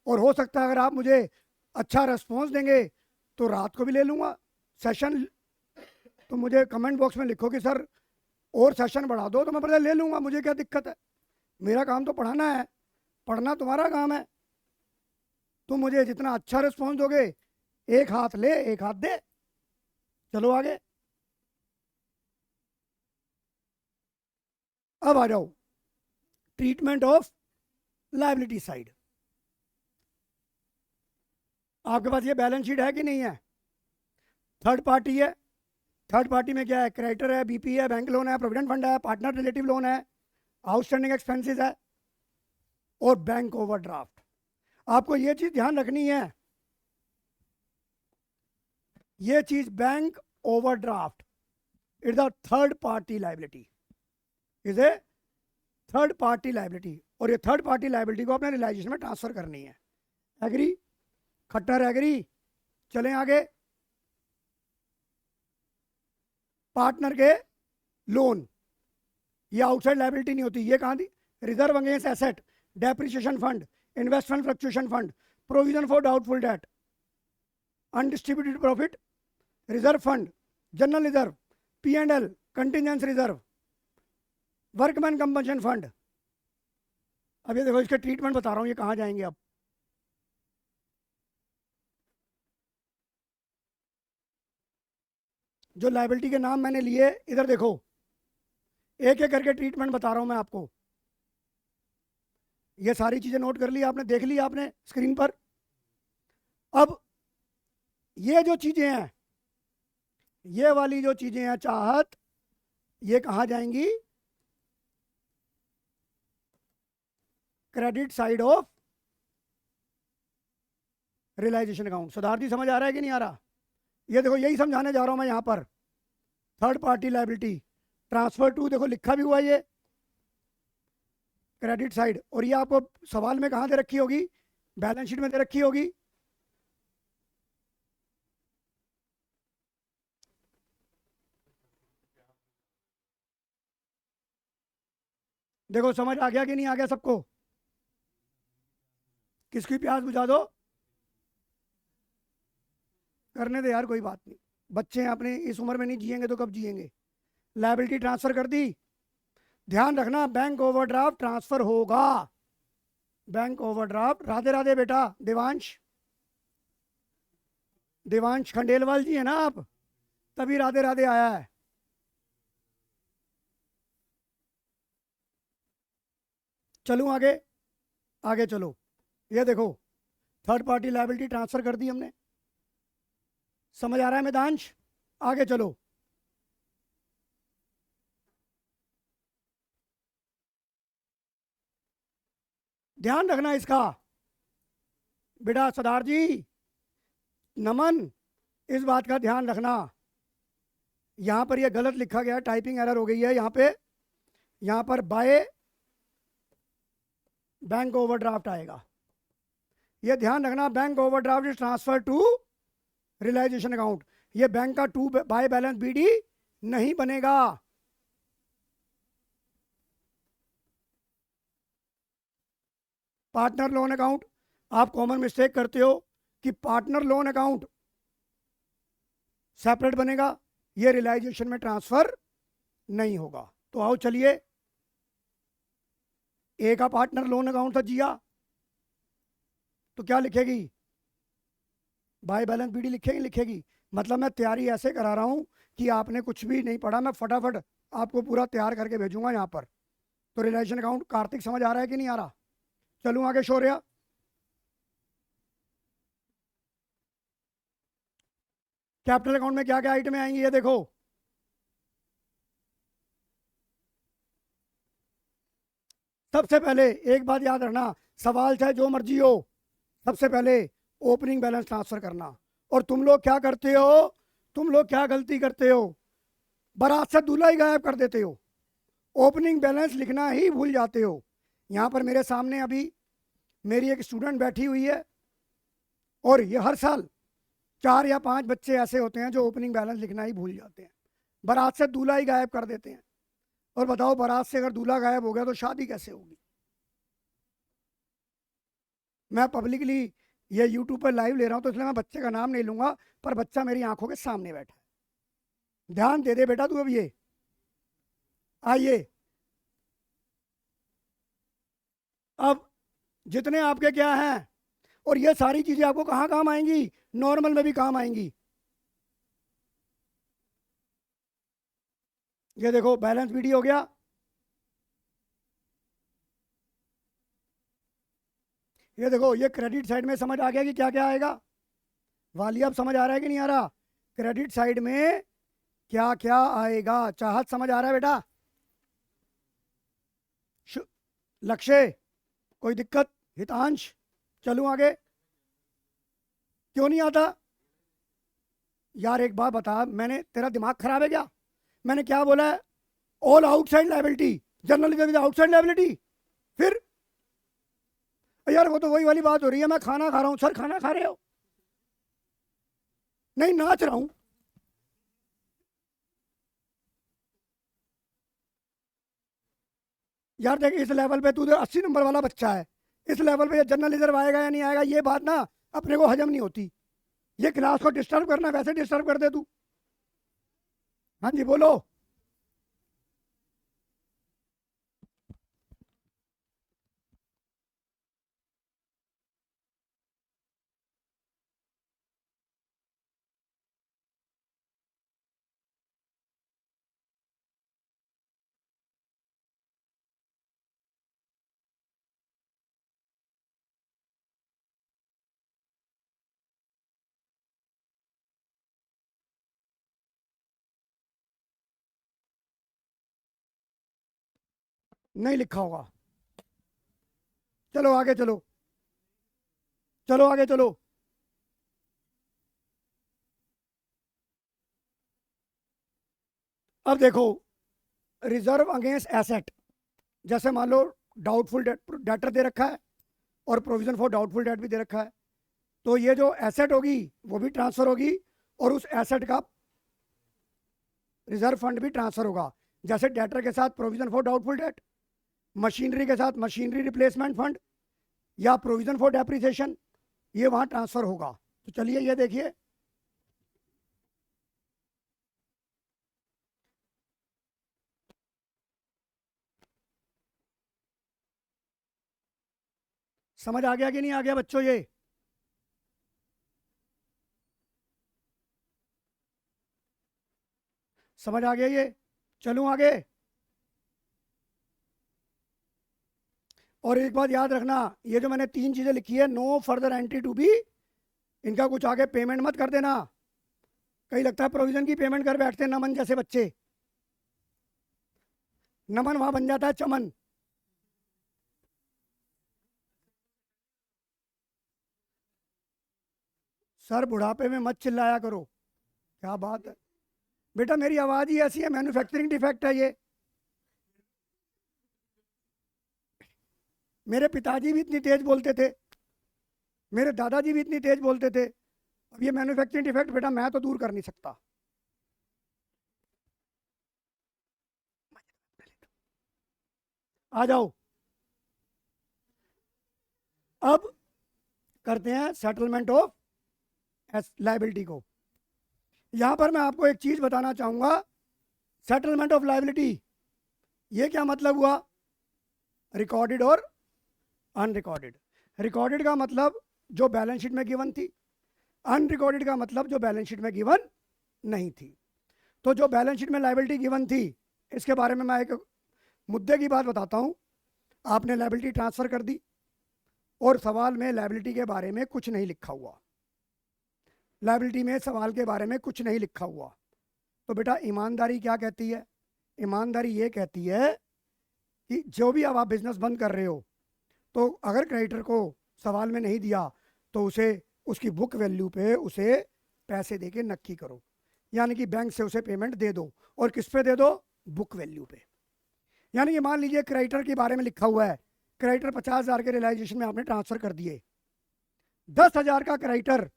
और हो सकता है अगर आप मुझे अच्छा रिस्पॉन्स देंगे तो रात को भी ले लूँगा सेशन। तो मुझे कमेंट बॉक्स में लिखो कि सर और सेशन बढ़ा दो, तो मैं पहले ले लूँगा, मुझे क्या दिक्कत है? मेरा काम तो पढ़ाना है, पढ़ना तुम्हारा काम है। तुम मुझे जितना अच्छा रिस्पॉन्स दोगे, एक हाथ ले एक हाथ दे। चलो आगे। अब आ जाओ ट्रीटमेंट ऑफ लायबिलिटी साइड। आपके पास ये बैलेंस शीट है कि नहीं है? थर्ड पार्टी है। थर्ड पार्टी में क्या है? क्रेडिटर है, BP है, बैंक लोन है, प्रोविडेंट फंड है, पार्टनर रिलेटिव लोन है, आउटस्टैंडिंग एक्सपेंसेस है, और बैंक ओवरड्राफ्ट। आपको ये चीज ध्यान रखनी है, ये चीज bank overdraft is the third party liability, is a third party liability. और ये थर्ड पार्टी लायबिलिटी को अपने रियलाइजेशन में ट्रांसफर करनी है। एग्री? खट्टर एग्री? चलें आगे। पार्टनर के लोन, ये आउटसाइड लायबिलिटी नहीं होती। ये कहां थी? Reserve against asset, depreciation fund, investment fluctuation fund, provision for doubtful debt, undistributed profit reserve fund, general reserve, P&L, contingency reserve, workman compensation fund. अब ये देखो, इसके ट्रीटमेंट बता रहा हूं, ये कहां जाएंगे अब। जो लायबिलिटी के नाम मैंने लिए, इधर देखो, एक एक करके ट्रीटमेंट बता रहा हूं मैं आपको। ये सारी चीजें नोट कर ली आपने, देख ली आपने स्क्रीन पर। अब ये जो चीजें हैं, ये वाली जो चीजें हैं चाहत, ये कहां जाएंगी? Credit side of realisation account. Siddharthi समझ आ रहा है कि नहीं आ रहा? ये देखो यही समझाने जा रहा हूं मैं यहां पर। Third party liability transfer to, देखो लिखा भी हुआ है ये क्रेडिट साइड, और ये आपको सवाल में कहां दे रखी होगी, बैलेंस शीट में दे रखी होगी। देखो समझ आ गया कि नहीं आ गया सबको? किसकी प्यास बुझा दो, करने दे यार, कोई बात नहीं, बच्चे हैं अपने, इस उम्र में नहीं जिएंगे तो कब जिएंगे। लायबिलिटी ट्रांसफर कर दी, ध्यान रखना बैंक ओवरड्राफ्ट ट्रांसफर होगा। बैंक ओवरड्राफ्ट, राधे राधे बेटा देवांश, देवांश खंडेलवाल जी है ना आप, तभी राधे राधे आया है। चलूं आगे, आगे चलो, ये देखो थर्ड पार्टी लायबिलिटी ट्रांसफर कर दी हमने, समझ आ रहा है मैदांश? आगे चलो, ध्यान रखना इसका बेटा सरदार जी, नमन, इस बात का ध्यान रखना। यहां पर ये गलत लिखा गया, टाइपिंग एरर हो गई है यहां पे, यहां पर बाय बैंक ओवरड्राफ्ट आएगा, ये ध्यान रखना। Bank overdraft is transfer to realisation account, ये बैंक का टू बाय बैलेंस बीडी नहीं बनेगा। पार्टनर लोन अकाउंट, आप कॉमन मिस्टेक करते हो कि पार्टनर लोन अकाउंट सेपरेट बनेगा, ये रियलाइजेशन में ट्रांसफर नहीं होगा। तो आओ चलिए, ए का पार्टनर लोन अकाउंट था जिया, तो क्या लिखेगी, बाय बैलेंस बीडी लिखेगी, लिखेगी। मतलब मैं तैयारी ऐसे करा रहा हूं कि आपने कुछ भी नहीं पढ़ा, मैं फटाफट आपको पूरा तैयार करके भेजूंगा यहां पर। तो रिलेशन अकाउंट कार्तिक समझ आ रहा है कि नहीं आ रहा? चलूं आगे शौर्य, कैपिटल अकाउंट में क्या क्या आइटम आएंगी ये देखो। सबसे पहले एक बात याद रखना, सवाल चाहे जो मर्जी हो, सबसे पहले ओपनिंग बैलेंस ट्रांसफर करना। और तुम लोग क्या करते हो, तुम लोग क्या गलती करते हो, बारात से दूल्हा ही गायब कर देते हो, ओपनिंग बैलेंस लिखना ही भूल जाते हो। यहां पर मेरे सामने अभी मेरी एक स्टूडेंट बैठी हुई है, और ये हर साल 4 या 5 बच्चे ऐसे होते हैं जो ओपनिंग बैलेंस लिखना ही भूल जाते हैं, बारात से दूल्हा ही गायब कर देते हैं। और बताओ बारात से अगर दूल्हा गायब हो गया तो शादी कैसे होगी? मैं पब्लिकली ये यूट्यूब पर लाइव ले रहा हूं, तो इसलिए मैं बच्चे का नाम नहीं लूंगा, पर बच्चा मेरी आंखों के सामने बैठा है, ध्यान दे दे बेटा तू। अब ये आइए, अब जितने आपके क्या हैं, और ये सारी चीजें आपको कहाँ काम आएंगी, नॉर्मल में भी काम आएंगी। ये देखो बैलेंस बीडी हो गया, ये देखो ये क्रेडिट साइड में समझ आ गया कि क्या क्या आएगा, वालिया अब समझ आ रहा है कि नहीं आ रहा? क्रेडिट साइड में क्या क्या आएगा, चाहत समझ आ रहा है बेटा? लक्ष्य, कोई दिक्कत? हितांश, चलूं आगे? क्यों नहीं आता यार? एक बात बता, मैंने तेरा दिमाग खराब है क्या? मैंने क्या बोला है, all outside liability, general outside liability. फिर यार वो तो वही वाली बात हो रही है, मैं खाना खा रहा हूं सर, खाना खा रहे हो? नहीं, नाच रहा हूं। यार देख, इस लेवल पे तू 80 नंबर वाला बच्चा है, इस लेवल पे जनरल रिजर्व आएगा या नहीं आएगा, ये बात ना अपने को हजम नहीं होती। ये क्लास को डिस्टर्ब करना, वैसे डिस्टर्ब कर दे तू। हाँ जी बोलो। नहीं लिखा होगा, चलो आगे चलो, चलो आगे चलो। अब देखो, रिजर्व अगेंस्ट एसेट, जैसे मान लो डाउटफुल डेटर दे रखा है और प्रोविजन फॉर डाउटफुल डेट भी दे रखा है, तो ये जो एसेट होगी वो भी ट्रांसफर होगी और उस एसेट का रिजर्व फंड भी ट्रांसफर होगा। जैसे डेटर के साथ provision for doubtful date, machinery के साथ मशीनरी रिप्लेसमेंट फंड या प्रोविजन फॉर डेप्रिसिएशन, ये वहां ट्रांसफर होगा। तो चलिए ये देखिए, समझ आ गया कि नहीं आ गया बच्चों? ये समझ आ गया? ये चलूं आगे? और एक बात याद रखना, ये जो मैंने 3 चीजें लिखी है, no further entry to be, इनका कुछ आगे पेमेंट मत कर देना। कहीं लगता है प्रोविजन की पेमेंट कर बैठते हैं नमन जैसे बच्चे, नमन वहां बन जाता है चमन। सर बुढ़ापे में मत चिल्लाया करो, क्या बात है बेटा, मेरी आवाज ही ऐसी है, मैन्युफैक्चरिंग डिफेक्ट है ये। मेरे पिताजी भी इतनी तेज बोलते थे, मेरे दादाजी भी इतनी तेज बोलते थे। अब ये मैन्युफैक्चरिंग डिफेक्ट बेटा मैं तो दूर कर नहीं सकता। आ जाओ, अब करते हैं सेटलमेंट ऑफ लाइबिलिटी को। यहां पर मैं आपको एक चीज बताना चाहूंगा, सेटलमेंट ऑफ लाइबिलिटी ये क्या मतलब हुआ? रिकॉर्डेड और अनरिकॉर्डेड। रिकॉर्डेड का मतलब जो बैलेंस शीट में गिवन थी, अनरिकॉर्डेड का मतलब जो बैलेंस शीट में गिवन नहीं थी। तो जो बैलेंस शीट में लाइबिलिटी गिवन थी, इसके बारे में मैं एक मुद्दे की बात बताता हूं। आपने लाइबिलिटी ट्रांसफर कर दी और सवाल में लाइबिलिटी के बारे में कुछ नहीं लिखा हुआ, लाइबिलिटी में सवाल के बारे में कुछ नहीं लिखा हुआ, तो बेटा ईमानदारी क्या कहती है? ईमानदारी ये कहती है कि जो भी अब आप बिजनेस बंद कर रहे हो, तो अगर क्रेडिटर को सवाल में नहीं दिया तो उसे उसकी बुक वैल्यू पे उसे पैसे दे के नक्की करो, यानी कि बैंक से उसे पेमेंट दे दो। और किस पे दे दो? बुक वैल्यू पे। यानी कि मान लीजिए क्रेडिटर के बारे में लिखा हुआ है, क्रेडिटर 50,000 के रियलाइजेशन में आपने ट्रांसफर कर दिए, 10,000 का क्रेडिटर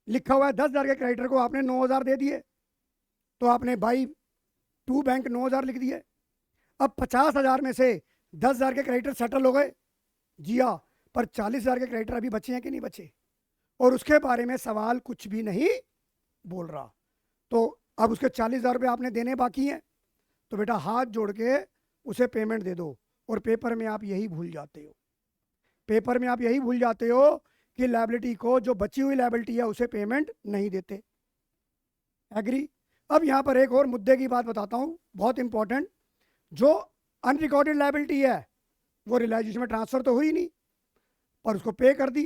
लिखा हुआ है, 10,000 के क्रेडिटर को आपने 9,000 दे दिए, तो आपने बाई टू बैंक 9,000 लिख दिए। अब 50,000 में से 10,000 के क्रेडिटर सेटल हो गए, जी हाँ, पर 40,000 के क्रेडिटर अभी बचे हैं कि नहीं बचे? और उसके बारे में सवाल कुछ भी नहीं बोल रहा, तो अब उसके 40,000 रुपये आपने देने बाकी हैं, तो बेटा हाथ जोड़ के उसे पेमेंट दे दो। और पेपर में आप यही भूल जाते हो, पेपर में आप यही भूल जाते हो कि लायबिलिटी को, जो बची हुई लायबिलिटी है उसे पेमेंट नहीं देते। एग्री? अब यहाँ पर एक और मुद्दे की बात बताता हूँ, बहुत इंपॉर्टेंट। जो अनरिकॉर्डेड लायबिलिटी है वो रियलाइजेशन में ट्रांसफर तो हुई नहीं, पर उसको पे कर दी,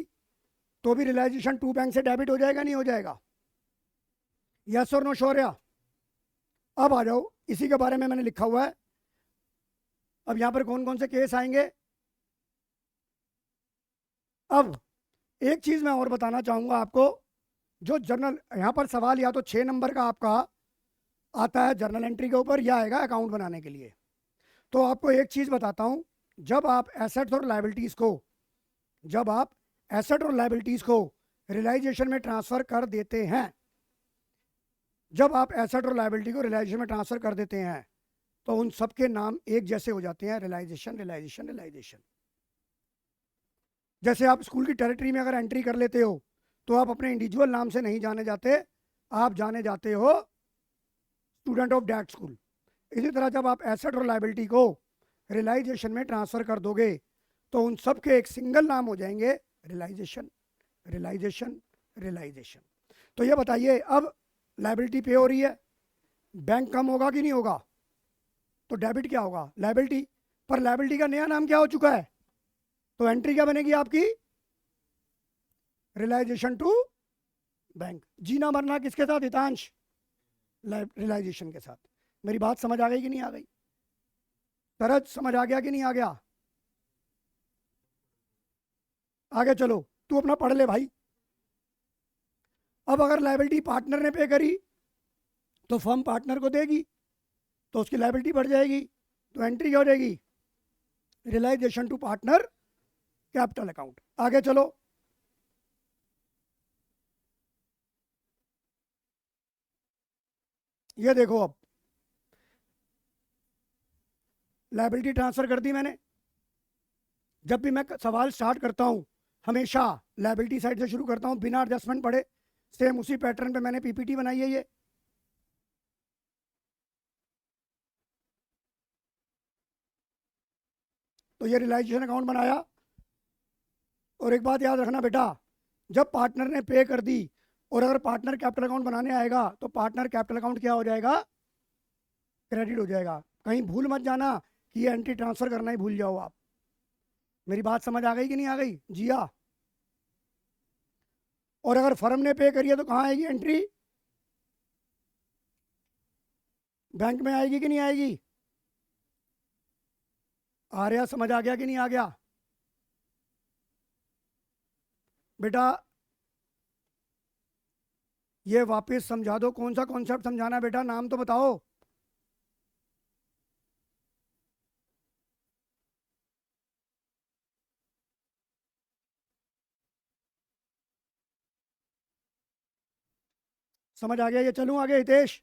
तो भी रियलाइजेशन टू बैंक से डेबिट हो जाएगा नहीं हो जाएगा? यस और नो शौर्या? अब आ जाओ, इसी के बारे में मैंने लिखा हुआ है। अब यहां पर कौन कौन से केस आएंगे? अब एक चीज मैं और बताना चाहूंगा आपको, जो जर्नल यहां पर सवाल या तो 6 नंबर का आपका आता है जर्नल एंट्री के ऊपर, या आएगा अकाउंट बनाने के लिए। तो आपको एक चीज बताता हूं, जब आप एसेट्स और लायबिलिटीज को, जब आप एसेट और लायबिलिटीज को रियलाइजेशन में ट्रांसफर कर देते हैं, जब आप एसेट और लायबिलिटी को रियलाइजेशन में ट्रांसफर कर देते हैं, तो उन सब के नाम एक जैसे हो जाते हैं, रियलाइजेशन रियलाइजेशन रियलाइजेशन। जैसे आप स्कूल की टेरिटरी में अगर एंट्री कर लेते हो, तो आप अपने इंडिविजुअल नाम से नहीं जाने जाते, आप जाने जाते हो स्टूडेंट ऑफ दैट स्कूल। इसी तरह जब आप एसेट और लायबिलिटी को रियलाइजेशन में ट्रांसफर कर दोगे, तो उन सब के एक सिंगल नाम हो जाएंगे, रियलाइजेशन रियलाइजेशन रियलाइजेशन। तो ये बताइए, अब लायबिलिटी पे हो रही है, बैंक कम होगा कि नहीं होगा? तो डेबिट क्या होगा? लायबिलिटी। पर लायबिलिटी का नया नाम क्या हो चुका है? तो एंट्री क्या बनेगी आपकी? Realisation to bank. जीना मरना किसके साथ हितांश? रियलाइजेशन के साथ। मेरी बात समझ आ गई कि नहीं आ गई? तरज समझ आ गया कि नहीं आ गया? आगे चलो, तू अपना पढ़ ले भाई। अब अगर लायबिलिटी पार्टनर ने पे करी तो फर्म पार्टनर को देगी, तो उसकी लायबिलिटी बढ़ जाएगी, तो एंट्री क्या हो जाएगी, realisation to partner capital account. आगे चलो, ये देखो, अब लायबिलिटी ट्रांसफर कर दी मैंने। जब भी मैं सवाल स्टार्ट करता हूं हमेशा लायबिलिटी साइड से शुरू करता हूं बिना एडजस्टमेंट पड़े। सेम उसी पैटर्न पे मैंने पीपीटी बनाई है ये। तो ये रियलाइजेशन अकाउंट बनाया। और एक बात याद रखना बेटा, जब पार्टनर ने पे कर दी और अगर पार्टनर कैपिटल अकाउंट बनाने आएगा तो पार्टनर कैपिटल अकाउंट क्या हो जाएगा, क्रेडिट हो जाएगा। कहीं भूल मत जाना कि ये एंट्री ट्रांसफर करना ही भूल जाओ आप। मेरी बात समझ आ गई कि नहीं आ गई, जिया? और अगर फर्म ने पे करी है तो कहाँ आएगी एंट्री, बैंक में आएगी कि नहीं आएगी? आ रहा, समझ आ गया कि नहीं आ गया बेटा? ये वापस समझा दो, कौन सा कॉन्सेप्ट समझाना है बेटा, नाम तो बताओ। समझ आ गया? ये चलूं आगे हितेश?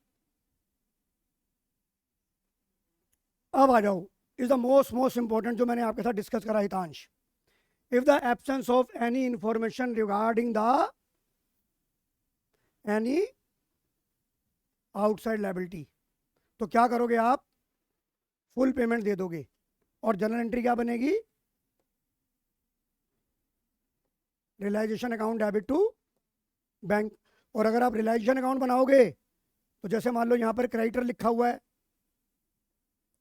अब आ जाओ, इज द मोस्ट इंपॉर्टेंट जो मैंने आपके साथ डिस्कस करा Hitansh. If the absence of any information regarding the any outside liability, तो क्या करोगे आप, फुल पेमेंट दे दोगे। और जनरल एंट्री क्या बनेगी, realisation account debit to bank. और अगर आप रियलाइजेशन अकाउंट बनाओगे तो जैसे मान लो यहाँ पर क्रेडिटर लिखा हुआ है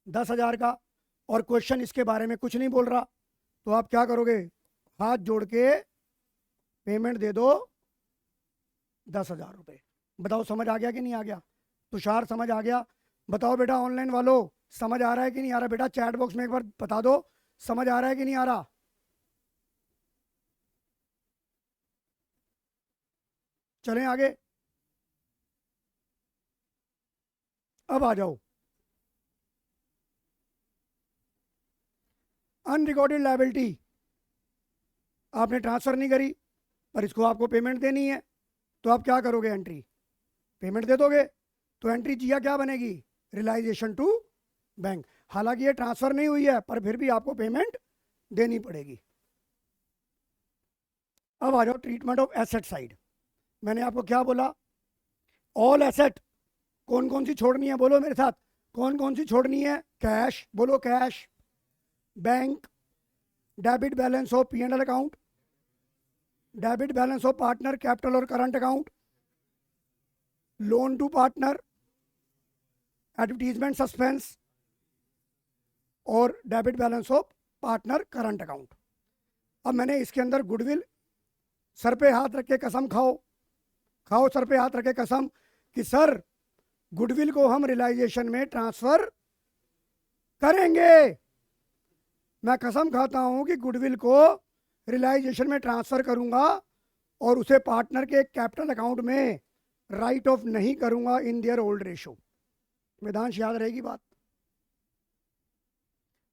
10,000 का और क्वेश्चन इसके बारे में कुछ नहीं बोल रहा, तो आप क्या करोगे, हाथ जोड़ के पेमेंट दे दो 10,000 रुपये। बताओ समझ आ गया कि नहीं आ गया? तुषार समझ आ गया? बताओ बेटा ऑनलाइन वालों, समझ आ रहा है कि नहीं आ रहा? बेटा चैट बॉक्स में एक बार बता दो समझ आ रहा है कि नहीं आ रहा। चलें आगे, अब आ जाओ, अनरिकॉर्डेड लायबिलिटी आपने ट्रांसफर नहीं करी पर इसको आपको पेमेंट देनी है, तो आप क्या करोगे, एंट्री पेमेंट दे दोगे। तो एंट्री जिया क्या बनेगी, रियलाइजेशन टू बैंक। हालांकि ये ट्रांसफर नहीं हुई है पर फिर भी आपको पेमेंट देनी पड़ेगी। अब आ जाओ ट्रीटमेंट ऑफ एसेट साइड। मैंने आपको क्या बोला, ऑल एसेट कौन कौन सी छोड़नी है, बोलो मेरे साथ, कौन कौन सी छोड़नी है, कैश, बोलो cash, bank, debit balance of P and L account, debit balance of partner capital और current account, loan to partner, advertisement suspense और debit balance of partner current account. अब मैंने इसके अंदर गुडविल, सर पे हाथ रख के कसम खाओ, खाओ सर पे हाथ रख के कसम कि सर गुडविल को हम रियलाइजेशन में ट्रांसफर करेंगे। मैं कसम खाता हूं कि गुडविल को रियलाइजेशन में ट्रांसफर करूंगा और उसे पार्टनर के कैपिटल अकाउंट में राइट ऑफ नहीं करूंगा in their old ratio. Vedansh याद रहेगी बात?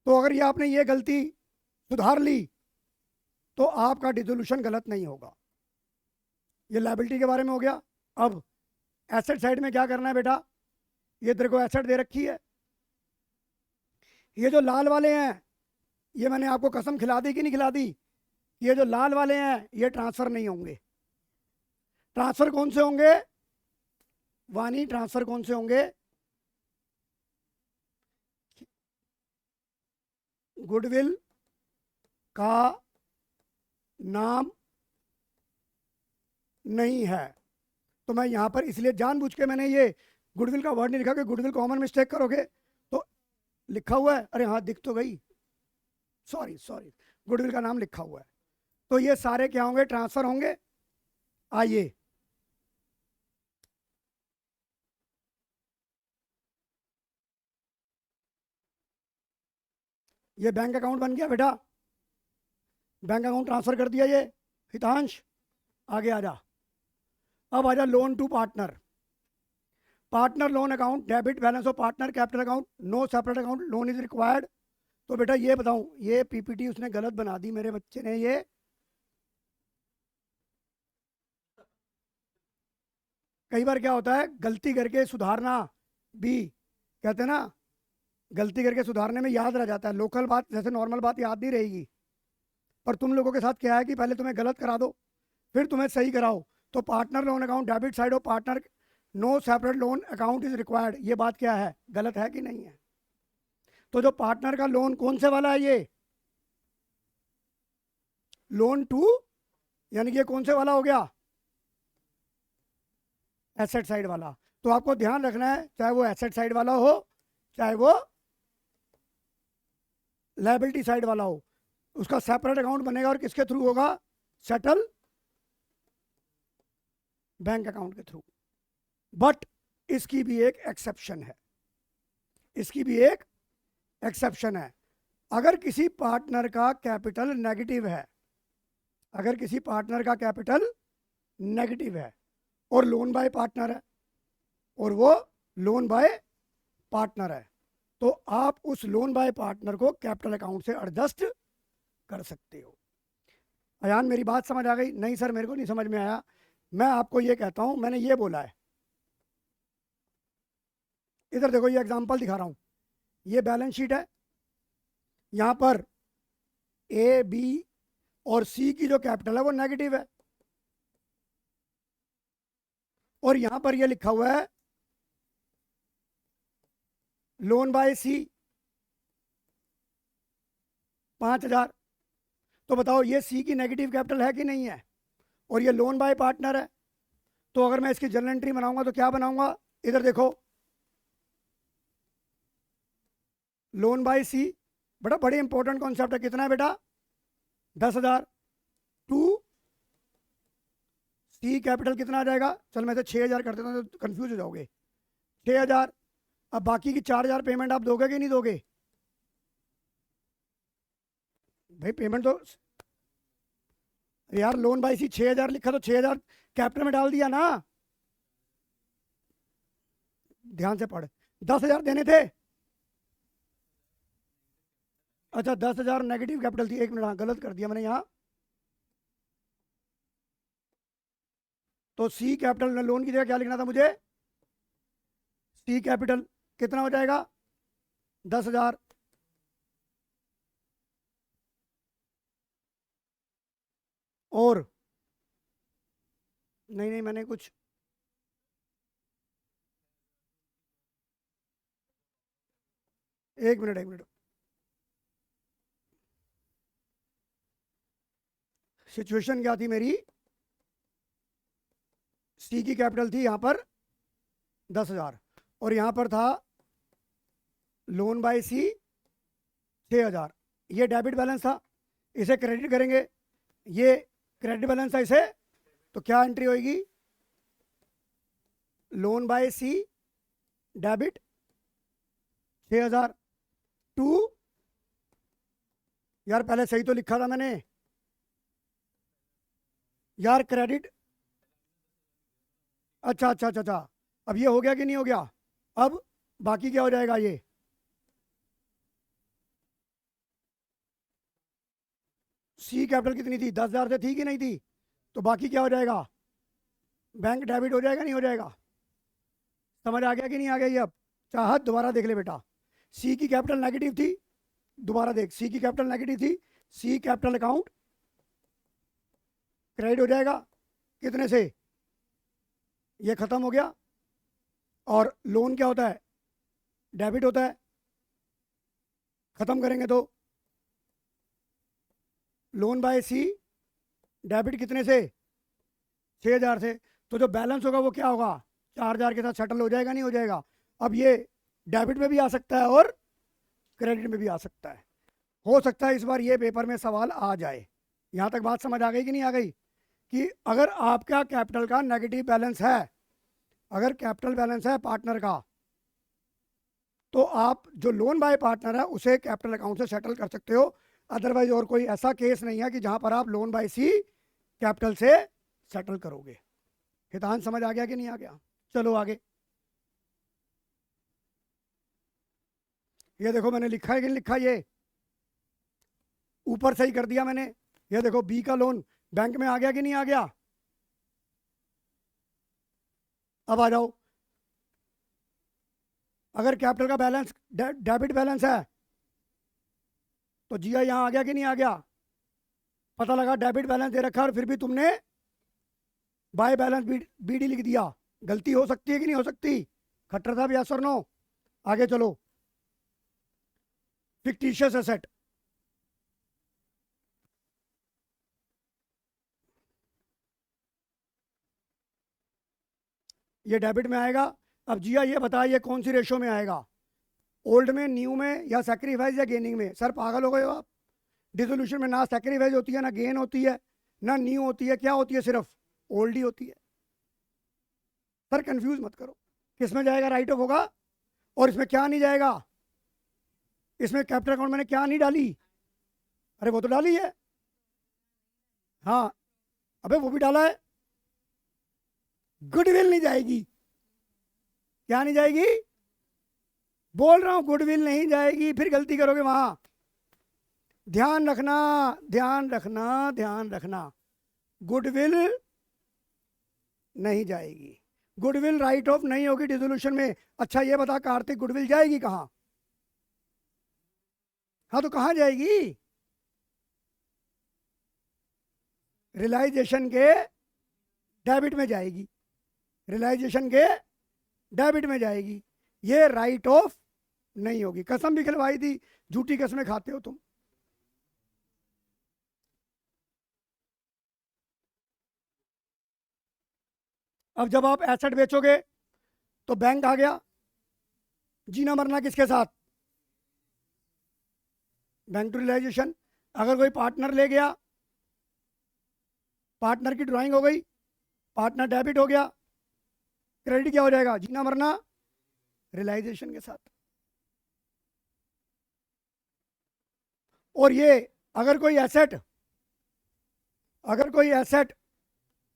तो अगर ये आपने ये गलती सुधार ली तो आपका डिसोल्यूशन गलत नहीं होगा। ये लायबिलिटी के बारे में हो गया। अब एसेट साइड में क्या करना है बेटा, ये तेरे को एसेट दे रखी है, ये जो लाल वाले हैं ये मैंने आपको कसम खिला दी कि नहीं खिला दी, ये जो लाल वाले हैं ये ट्रांसफर नहीं होंगे। ट्रांसफर कौन से होंगे वानी, ट्रांसफर कौन से होंगे, गुडविल का नाम नहीं है। तो मैं यहां पर इसलिए जानबूझ के मैंने ये गुडविल का वर्ड नहीं लिखा कि गुडविल कॉमन मिस्टेक करोगे तो लिखा हुआ है, अरे हाँ दिख तो गई, सॉरी सॉरी, गुडविल का नाम लिखा हुआ है। तो ये सारे क्या होंगे, ट्रांसफर होंगे। आइए ये बैंक अकाउंट बन गया बेटा, बैंक अकाउंट ट्रांसफर कर दिया ये हितांश। आगे आ जा, अब आ जा loan to partner. Partner loan account, debit balance of partner capital account, no separate account, loan is required. तो बेटा ये बताऊं, ये पीपीटी उसने गलत बना दी मेरे बच्चे ने। ये कई बार क्या होता है, गलती करके सुधारना भी, कहते हैं ना, गलती करके सुधारने में याद रह जाता है। लोकल बात जैसे नॉर्मल बात याद नहीं रहेगी, पर तुम लोगों के साथ क्या है कि पहले तुम्हें गलत करा दो, फिर तुम्हें सही कराओ। तो partner loan account, debit side of partner, no separate loan account is required, ये बात क्या है, गलत है कि नहीं है? तो जो पार्टनर का लोन कौन से वाला है, ये लोन टू, यानी कि ये कौन से वाला हो गया, एसेट साइड वाला। तो आपको ध्यान रखना है, चाहे वो एसेट साइड वाला हो चाहे वो लायबिलिटी साइड वाला हो, उसका सेपरेट अकाउंट बनेगा और किसके थ्रू होगा, सेटल बैंक अकाउंट के थ्रू। बट इसकी भी एक एक्सेप्शन है, इसकी भी एक एक्सेप्शन है। अगर किसी पार्टनर का कैपिटल नेगेटिव है, अगर किसी पार्टनर का कैपिटल नेगेटिव है और लोन बाय पार्टनर है, और वो लोन बाय पार्टनर है, तो आप उस लोन बाय पार्टनर को कैपिटल अकाउंट से एडजस्ट कर सकते हो। अयान मेरी बात समझ आ गई? नहीं सर मेरे को नहीं समझ में आया। मैं आपको ये कहता हूं, मैंने ये बोला है, इधर देखो ये एग्जांपल दिखा रहा हूं, ये बैलेंस शीट है, यहां पर ए बी और सी की जो कैपिटल है वो नेगेटिव है, और यहां पर ये लिखा हुआ है लोन बाय सी 5,000। तो बताओ ये सी की नेगेटिव कैपिटल है कि नहीं है, और ये लोन बाय पार्टनर है। तो अगर मैं इसकी जर्नल एंट्री बनाऊंगा तो क्या बनाऊंगा, इधर देखो, लोन बाय सी, बड़ा बड़े इंपॉर्टेंट कॉन्सेप्ट है। कितना है बेटा, 10,000 टू सी कैपिटल कितना आ जाएगा, चल मैं तो 6,000 कर देता हूं तो कंफ्यूज हो जाओगे, 6,000। अब बाकी की 4,000 पेमेंट आप दोगे कि नहीं दोगे? भाई पेमेंट तो यार, लोन बाय सी 6,000 लिखा तो 6,000 कैपिटल में डाल दिया ना, ध्यान से पढ़। 10,000 देने थे, अच्छा 10,000 नेगेटिव कैपिटल थी, एक मिनट, हाँ गलत कर दिया मैंने यहाँ। तो सी कैपिटल लोन की जगह क्या लिखना था मुझे, सी कैपिटल कितना हो जाएगा, 10,000। और नहीं नहीं मैंने कुछ, एक मिनट एक मिनट, सिचुएशन क्या थी मेरी, सी की कैपिटल थी यहाँ पर 10,000, और यहाँ पर था लोन बाय सी 6,000। ये डेबिट बैलेंस था, इसे क्रेडिट करेंगे, ये क्रेडिट बैलेंस था इसे, तो क्या एंट्री होगी, loan by C debit 6,000 to, यार पहले सही तो लिखा था मैंने यार, क्रेडिट, अच्छा अच्छा अच्छा अच्छा, अब ये हो गया कि नहीं हो गया? अब बाकी क्या हो जाएगा, ये सी कैपिटल कितनी थी, 10,000 से थी कि नहीं थी, तो बाकी क्या हो जाएगा, बैंक डेबिट हो जाएगा नहीं हो जाएगा? समझ आ गया कि नहीं आ गया? ये अब चाहत दोबारा देख ले बेटा, सी की कैपिटल नेगेटिव थी, दोबारा देख, सी की कैपिटल नेगेटिव थी, सी कैपिटल अकाउंट क्रेडिट हो जाएगा कितने से, ये खत्म हो गया, और लोन क्या होता है, डेबिट होता है, खत्म करेंगे तो लोन बाय सी डेबिट कितने से, 6,000 से, तो जो बैलेंस होगा वो क्या होगा, 4,000 के साथ सेटल हो जाएगा नहीं हो जाएगा? अब ये डेबिट में भी आ सकता है और क्रेडिट में भी आ सकता है, हो सकता है इस बार ये पेपर में सवाल आ जाए। यहाँ तक बात समझ आ गई कि नहीं आ गई, कि अगर आपका कैपिटल का नेगेटिव बैलेंस है, अगर कैपिटल बैलेंस है पार्टनर का, तो आप जो लोन बाय पार्टनर है उसे कैपिटल अकाउंट से सेटल कर सकते हो। अदरवाइज और कोई ऐसा केस नहीं है कि जहां पर आप लोन बाय सी कैपिटल से सेटल करोगे। हितांश समझ आ गया कि नहीं आ गया? चलो आगे। ये देखो मैंने लिखा है कि नहीं लिखा, ये ऊपर सही कर दिया मैंने। ये देखो बी का लोन बैंक में आ गया कि नहीं आ गया। अब आ जाओ, अगर कैपिटल का बैलेंस डेबिट बैलेंस है तो जिया यहां आ गया कि नहीं आ गया। पता लगा डेबिट बैलेंस दे रखा और फिर भी तुमने बाय बैलेंस बीडी लिख दिया। गलती हो सकती है कि नहीं हो सकती। खट्टर साहब यस और नो। आगे चलो, फिक्टिशियस एसेट। ये डेबिट में आएगा। अब जिया ये बता ये कौन सी रेशो में आएगा, ओल्ड में, न्यू में, या सैक्रिफाइस या गेनिंग में। सर पागल हो गए हो आप। डिसोल्यूशन में ना सैक्रिफाइस होती है, ना गेन होती है, ना न्यू होती है। क्या होती है, सिर्फ ओल्ड ही होती है। सर कंफ्यूज मत करो, किसमें जाएगा राइट ऑफ होगा, और इसमें क्या नहीं जाएगा। इसमें कैपिटल अकाउंट मैंने क्या नहीं डाली, अरे वो तो डाली है। हाँ, अबे वो भी डाला है। गुडविल नहीं जाएगी। क्या नहीं जाएगी, बोल रहा हूं गुडविल नहीं जाएगी, फिर गलती करोगे वहां। ध्यान रखना, ध्यान रखना, ध्यान रखना, गुडविल नहीं जाएगी। गुडविल राइट ऑफ नहीं होगी डिसोल्यूशन में। अच्छा ये बता कार्तिक, गुडविल जाएगी कहां। हाँ तो कहां जाएगी, रियलाइजेशन के डेबिट में जाएगी। रियलाइजेशन के डेबिट में जाएगी। ये राइट ऑफ नहीं होगी। कसम भी खिलवाई थी, झूठी कसमें खाते हो तुम। अब जब आप एसेट बेचोगे तो बैंक आ गया, जीना मरना किसके साथ, बैंक टू रियलाइजेशन। अगर कोई पार्टनर ले गया, पार्टनर की ड्राइंग हो गई, पार्टनर डेबिट हो गया, क्रेडिट क्या हो जाएगा, जीना मरना रियलाइजेशन के साथ। और ये अगर कोई एसेट, अगर कोई एसेट,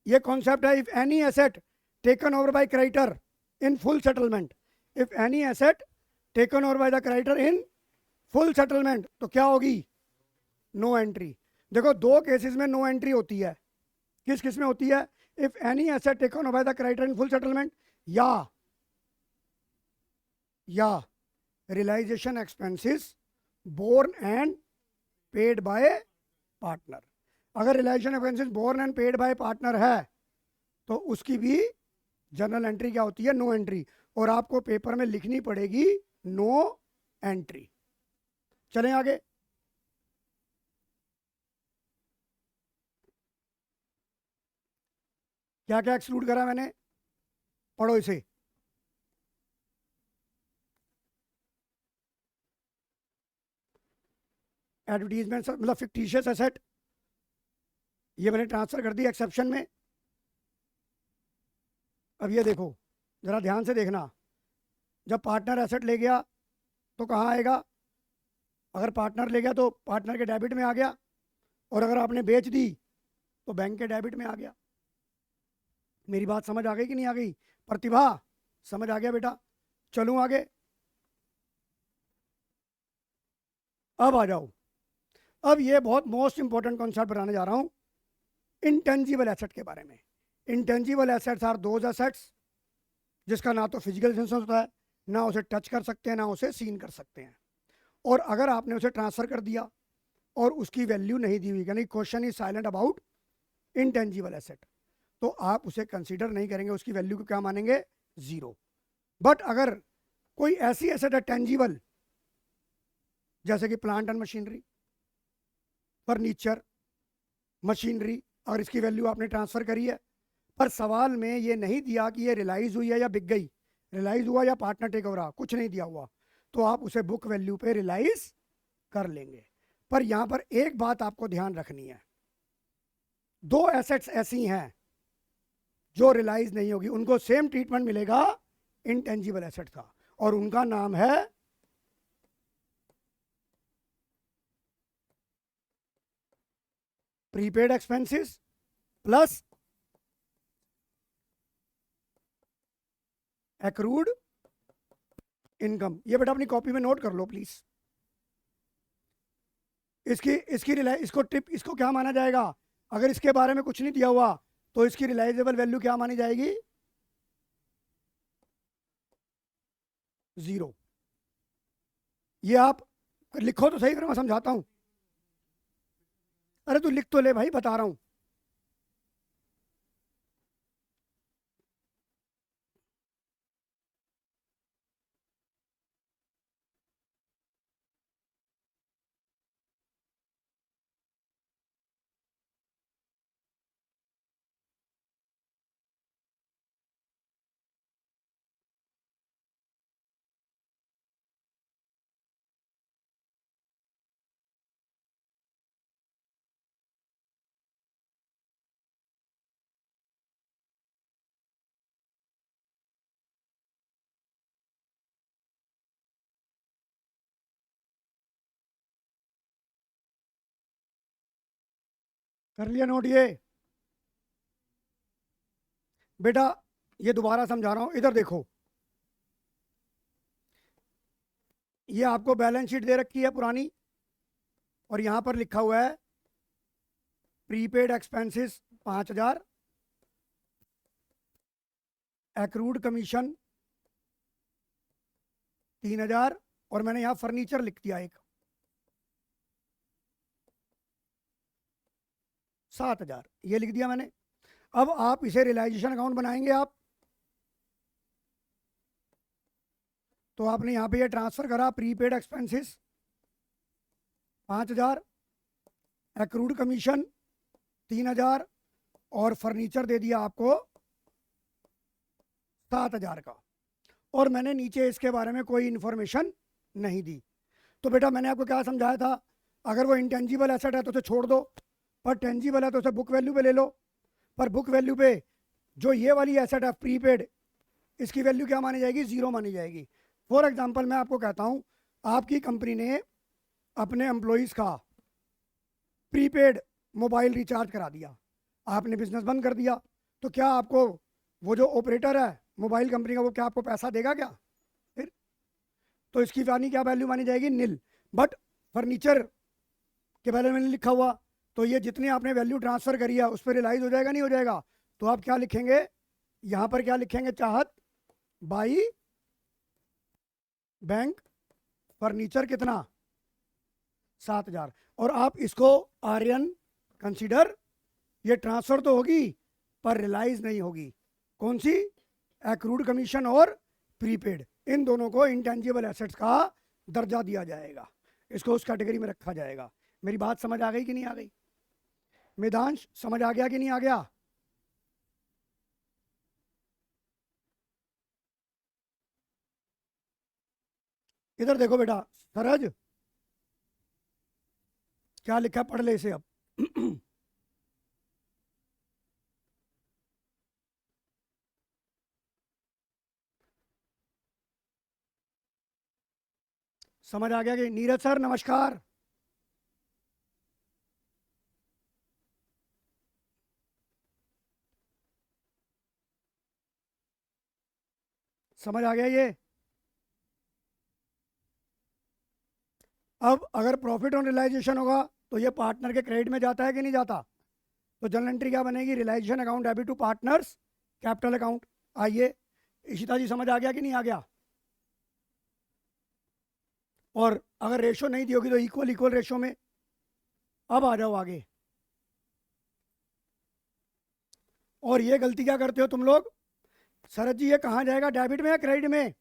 ये कॉन्सेप्ट है, if any asset taken over bye creditor in full settlement, if any asset taken over by the creditor in full settlement, तो क्या होगी, नो एंट्री। देखो दो केसेस में नो एंट्री होती है। किस किस में होती है, if any asset taken over by the creditor in full settlement, या realisation expenses borne and paid by partner. अगर realisation expenses borne and paid by partner है तो उसकी भी जर्नल एंट्री क्या होती है, नो एंट्री। और आपको पेपर में लिखनी पड़ेगी नो एंट्री। चलें आगे। क्या क्या एक्सक्लूड करा मैंने, पढ़ो इसे। एडवर्टीजमेंट मतलब फिक्टिशियस एसेट, ये मैंने ट्रांसफर कर दी एक्सेप्शन में। अब ये देखो, जरा ध्यान से देखना, जब पार्टनर एसेट ले गया तो कहाँ आएगा, अगर पार्टनर ले गया तो पार्टनर के डेबिट में आ गया, और अगर आपने बेच दी तो बैंक के डेबिट में आ गया। मेरी बात समझ आ गई कि नहीं आ गई, प्रतिभा समझ आ गया बेटा। चलूं आगे, अब आ जाओ। अब ये बहुत मोस्ट इंपॉर्टेंट कॉन्सेप्ट बताने जा रहा हूं, इंटेंजिबल एसेट के बारे में। Intangible assets are those assets जिसका ना तो फिजिकल सेंस होता है, ना उसे टच कर सकते हैं, ना उसे सीन कर सकते हैं। और अगर आपने उसे ट्रांसफर कर दिया और उसकी वैल्यू नहीं दी हुई, यानी question is silent about intangible asset, तो आप उसे कंसीडर नहीं करेंगे, उसकी वैल्यू को क्या मानेंगे, जीरो। बट अगर कोई ऐसी एसेट है टेंजिबल, जैसे कि plant and machinery, furniture, machinery, और इसकी वैल्यू आपने ट्रांसफर करी है, पर सवाल में ये नहीं दिया कि ये रिलाइज हुई है या बिक गई, रिलाइज हुआ या पार्टनर टेक ओवर, कुछ नहीं दिया हुआ, तो आप उसे बुक वैल्यू पे रिलाइज कर लेंगे। पर यहां पर एक बात आपको ध्यान रखनी है, दो एसेट्स ऐसी हैं जो रिलाइज नहीं होगी, उनको सेम ट्रीटमेंट मिलेगा इंटेंजिबल एसेट का, और उनका नाम है prepaid expenses plus accrued income. ये बेटा अपनी कॉपी में नोट कर लो प्लीज। इसको क्या माना जाएगा? अगर इसके बारे में कुछ नहीं दिया हुआ तो इसकी रिलाइजेबल वैल्यू क्या मानी जाएगी? 0। ये आप लिखो तो सही, फिर मैं समझाता हूं। अरे तू लिख तो ले भाई, बता रहा हूं। कर लिया नोट ये? बेटा ये दोबारा समझा रहा हूं, इधर देखो। ये आपको बैलेंस शीट दे रखी है पुरानी, और यहां पर लिखा हुआ है प्रीपेड एक्सपेंसेस 5000, एक्रूड कमीशन 3000, और मैंने यहां फर्नीचर लिख दिया एक 7000, ये लिख दिया मैंने। अब आप इसे रियलाइजेशन अकाउंट बनाएंगे आप, तो आपने यहां पे ये ट्रांसफर करा प्रीपेड एक्सपेंसेस 5000, एक्रूड कमीशन 3000, और फर्नीचर दे दिया आपको 7000 का, और मैंने नीचे इसके बारे में कोई इन्फॉर्मेशन नहीं दी। तो बेटा मैंने आपको क्या समझाया था? अगर वो इंटेंजिबल एसेट है तो उसे छोड़ दो, पर टेंजिबल है तो उसे बुक वैल्यू पे ले लो। पर बुक वैल्यू पे जो ये वाली एसेट है प्रीपेड, इसकी वैल्यू क्या मानी जाएगी? 0 मानी जाएगी। फॉर एग्जांपल मैं आपको कहता हूं, आपकी कंपनी ने अपने एम्प्लॉयज़ का प्रीपेड मोबाइल रिचार्ज करा दिया, आपने बिजनेस बंद कर दिया, तो क्या आपको वो जो ऑपरेटर है मोबाइल कंपनी का, वो क्या आपको पैसा देगा क्या? फिर तो इसकी वानी क्या वैल्यू मानी जाएगी? निल। बट फर्नीचर के बारे में नहीं लिखा हुआ, तो ये जितनी आपने वैल्यू ट्रांसफर करी है उस पर रिलाइज हो जाएगा नहीं हो जाएगा? तो आप क्या लिखेंगे यहां पर? क्या लिखेंगे? चाहत बाई बैंक फर्नीचर कितना? 7000। और आप इसको आर्यन कंसीडर, ये ट्रांसफर तो होगी पर रिलाइज नहीं होगी। कौन सी? एक्रूड कमीशन और प्रीपेड, इन दोनों को इंटेंजिबल एसेट्स का दर्जा दिया जाएगा, इसको उस कैटेगरी में रखा जाएगा। मेरी बात समझ आ गई कि नहीं आ गई? मेदांश समझ आ गया कि नहीं आ गया? इधर देखो बेटा, सरज क्या लिखा, पढ़ ले इसे अब। समझ आ गया कि? नीरज सर नमस्कार। समझ आ गया ये? अब अगर प्रॉफिट ऑन रियलाइजेशन होगा तो ये पार्टनर के क्रेडिट में जाता है कि नहीं जाता? तो जनरल एंट्री क्या बनेगी? Realisation account debit to partners capital account. आइए इशिता जी, समझ आ गया कि नहीं आ गया? और अगर रेशो नहीं दी होगी तो इक्वल इक्वल रेशो में। अब आ जाओ आगे। और ये गलती क्या करते हो तुम लोग? शरद जी ये कहाँ जाएगा, डेबिट में या क्रेडिट में?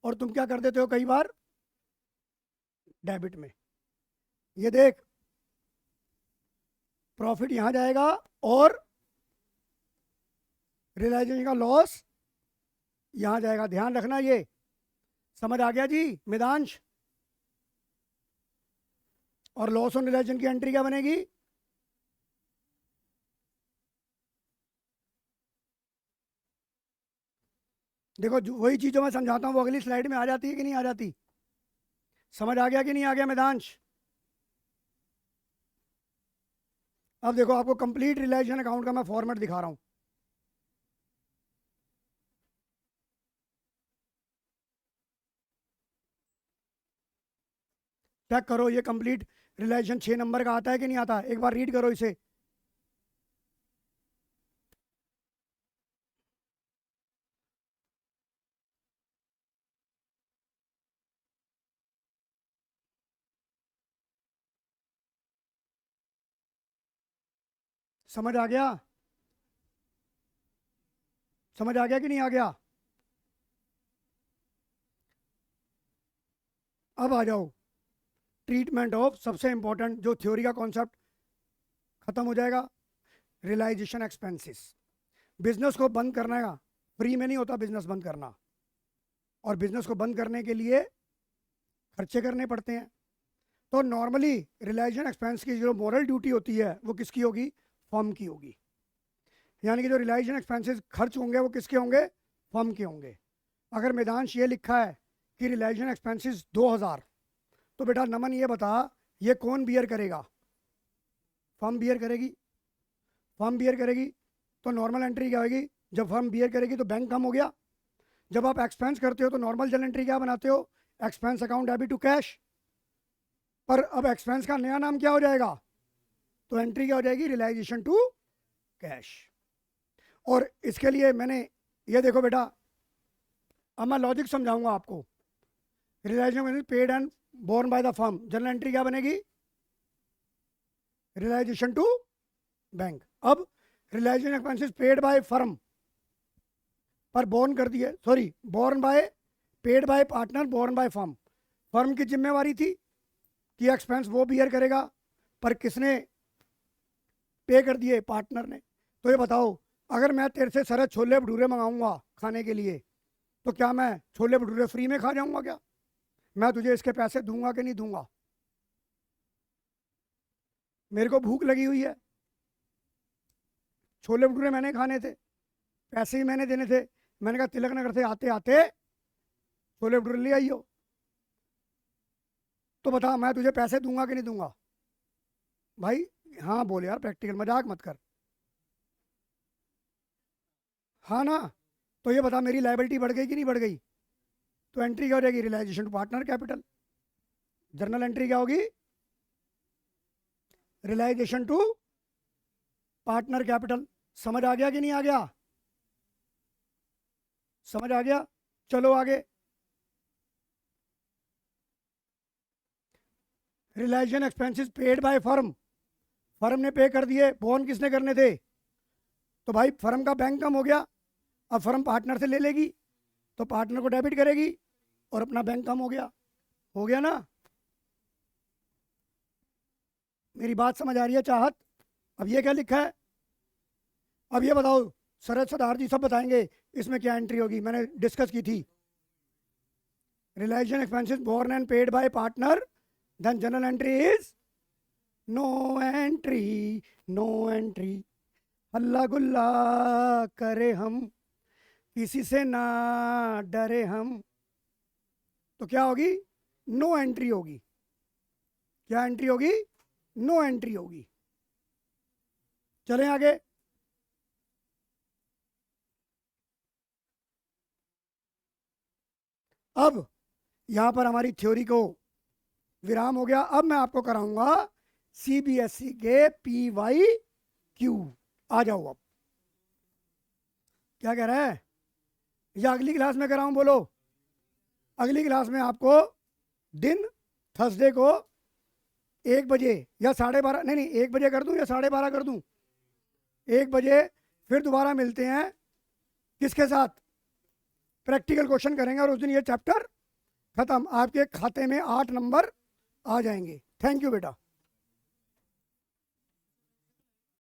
और तुम क्या कर देते हो कई बार? डेबिट में। ये देख, प्रॉफिट यहां जाएगा और रियलाइजेशन का लॉस यहां जाएगा, ध्यान रखना ये। समझ आ गया जी मेदांश? और लॉस ऑन रियलाइजेशन की एंट्री क्या बनेगी? देखो वही चीज जो मैं समझाता हूँ वो अगली स्लाइड में आ जाती है कि नहीं आ जाती? समझ आ गया कि नहीं आ गया मेदांश? अब देखो आपको कंप्लीट रियलाइजेशन अकाउंट का मैं फॉर्मेट दिखा रहा हूं। चेक करो ये कंप्लीट रियलाइजेशन 6 नंबर का आता है कि नहीं आता, एक बार रीड करो इसे। समझ आ गया? समझ आ गया कि नहीं आ गया? अब आ जाओ ट्रीटमेंट ऑफ, सबसे इंपॉर्टेंट जो थ्योरी का कॉन्सेप्ट खत्म हो जाएगा, रियलाइजेशन एक्सपेंसेस। बिजनेस को बंद करना का फ्री में नहीं होता, बिजनेस बंद करना, और बिजनेस को बंद करने के लिए खर्चे करने पड़ते हैं। तो नॉर्मली रियलाइजेशन एक्सपेंस की जो मॉरल ड्यूटी होती है वो किसकी होगी? फर्म की होगी। यानी कि जो रियलाइजेशन एक्सपेंसेस खर्च होंगे वो किसके होंगे? फर्म के होंगे। अगर मैदांश ये लिखा है कि रियलाइजेशन एक्सपेंसेस 2000, तो बेटा नमन ये बता ये कौन बियर करेगा? फर्म बियर करेगी। फर्म बियर करेगी तो नॉर्मल एंट्री क्या होगी? जब फर्म बियर करेगी तो बैंक कम हो गया। जब आप एक्सपेंस करते हो तो नॉर्मल जनरल एंट्री क्या बनाते हो? Expense account debit to cash. पर अब एक्सपेंस का नया नाम क्या हो जाएगा? तो एंट्री क्या हो जाएगी? Realisation to cash. और इसके लिए मैंने ये देखो बेटा, अब मैं लॉजिक समझाऊंगा आपको। Realisation paid and borne by the firm, journal entry क्या बनेगी? Realisation to bank. अब realisation expenses paid by firm पर बोर्न कर दिए, sorry borne by, paid by partner, borne by firm. Firm की जिम्मेवारी थी कि एक्सपेंस वो बियर करेगा, पर किसने पे कर दिए? पार्टनर ने। तो ये बताओ, अगर मैं तेरे से सारे छोले भटूरे मंगाऊंगा खाने के लिए, तो क्या मैं छोले भटूरे फ्री में खा जाऊंगा क्या? मैं तुझे इसके पैसे दूंगा कि नहीं दूंगा? मेरे को भूख लगी हुई है, छोले भटूरे मैंने खाने थे, पैसे ही मैंने देने थे। मैंने कहा तिलक नगर से आते आते छोले भटूरे ले आइयो। तो बता मैं तुझे पैसे दूंगा कि नहीं दूंगा? भाई हाँ बोल यार, प्रैक्टिकल, मजाक मत कर। हाँ ना? तो ये बता मेरी लायबिलिटी बढ़ गई कि नहीं बढ़ गई? तो एंट्री क्या हो जाएगी? Realisation to partner capital. Journal entry क्या होगी? Realisation to partner capital. समझ आ गया कि नहीं आ गया? समझ आ गया? चलो आगे। Realisation expenses paid by firm, firm ने पे कर दिए। बोन किसने करने थे? तो भाई फर्म का बैंक कम हो गया, अब फर्म पार्टनर से ले लेगी, तो पार्टनर को डेबिट करेगी और अपना बैंक कम हो गया। हो गया ना? मेरी बात समझ आ रही है चाहत? अब ये क्या लिखा है? अब ये बताओ, शरद सरदार जी सब बताएंगे इसमें क्या एंट्री होगी, मैंने डिस्कस की थी। Realisation expenses borne and paid by partner, then journal entry is no entry. No entry, अल्लाह गुल्ला करे हम, किसी से ना डरे हम। तो क्या होगी? नो एंट्री होगी। क्या एंट्री होगी? नो एंट्री होगी। चलें आगे। अब यहां पर हमारी थ्योरी को विराम हो गया। अब मैं आपको कराऊंगा सीबीएसई के PYQ। आ जाओ। अब क्या कह रहा है? या अगली क्लास में कराऊं? बोलो। अगली क्लास में आपको दिन थर्सडे को 1 बजे या 12:30, नहीं 1 बजे कर दूं या 12:30 कर दूं? 1 बजे फिर दोबारा मिलते हैं। किसके साथ? प्रैक्टिकल क्वेश्चन करेंगे और उस दिन ये चैप्टर खत्म। आपके खाते में 8 नंबर आ जाएंगे। थैंक यू बेटा।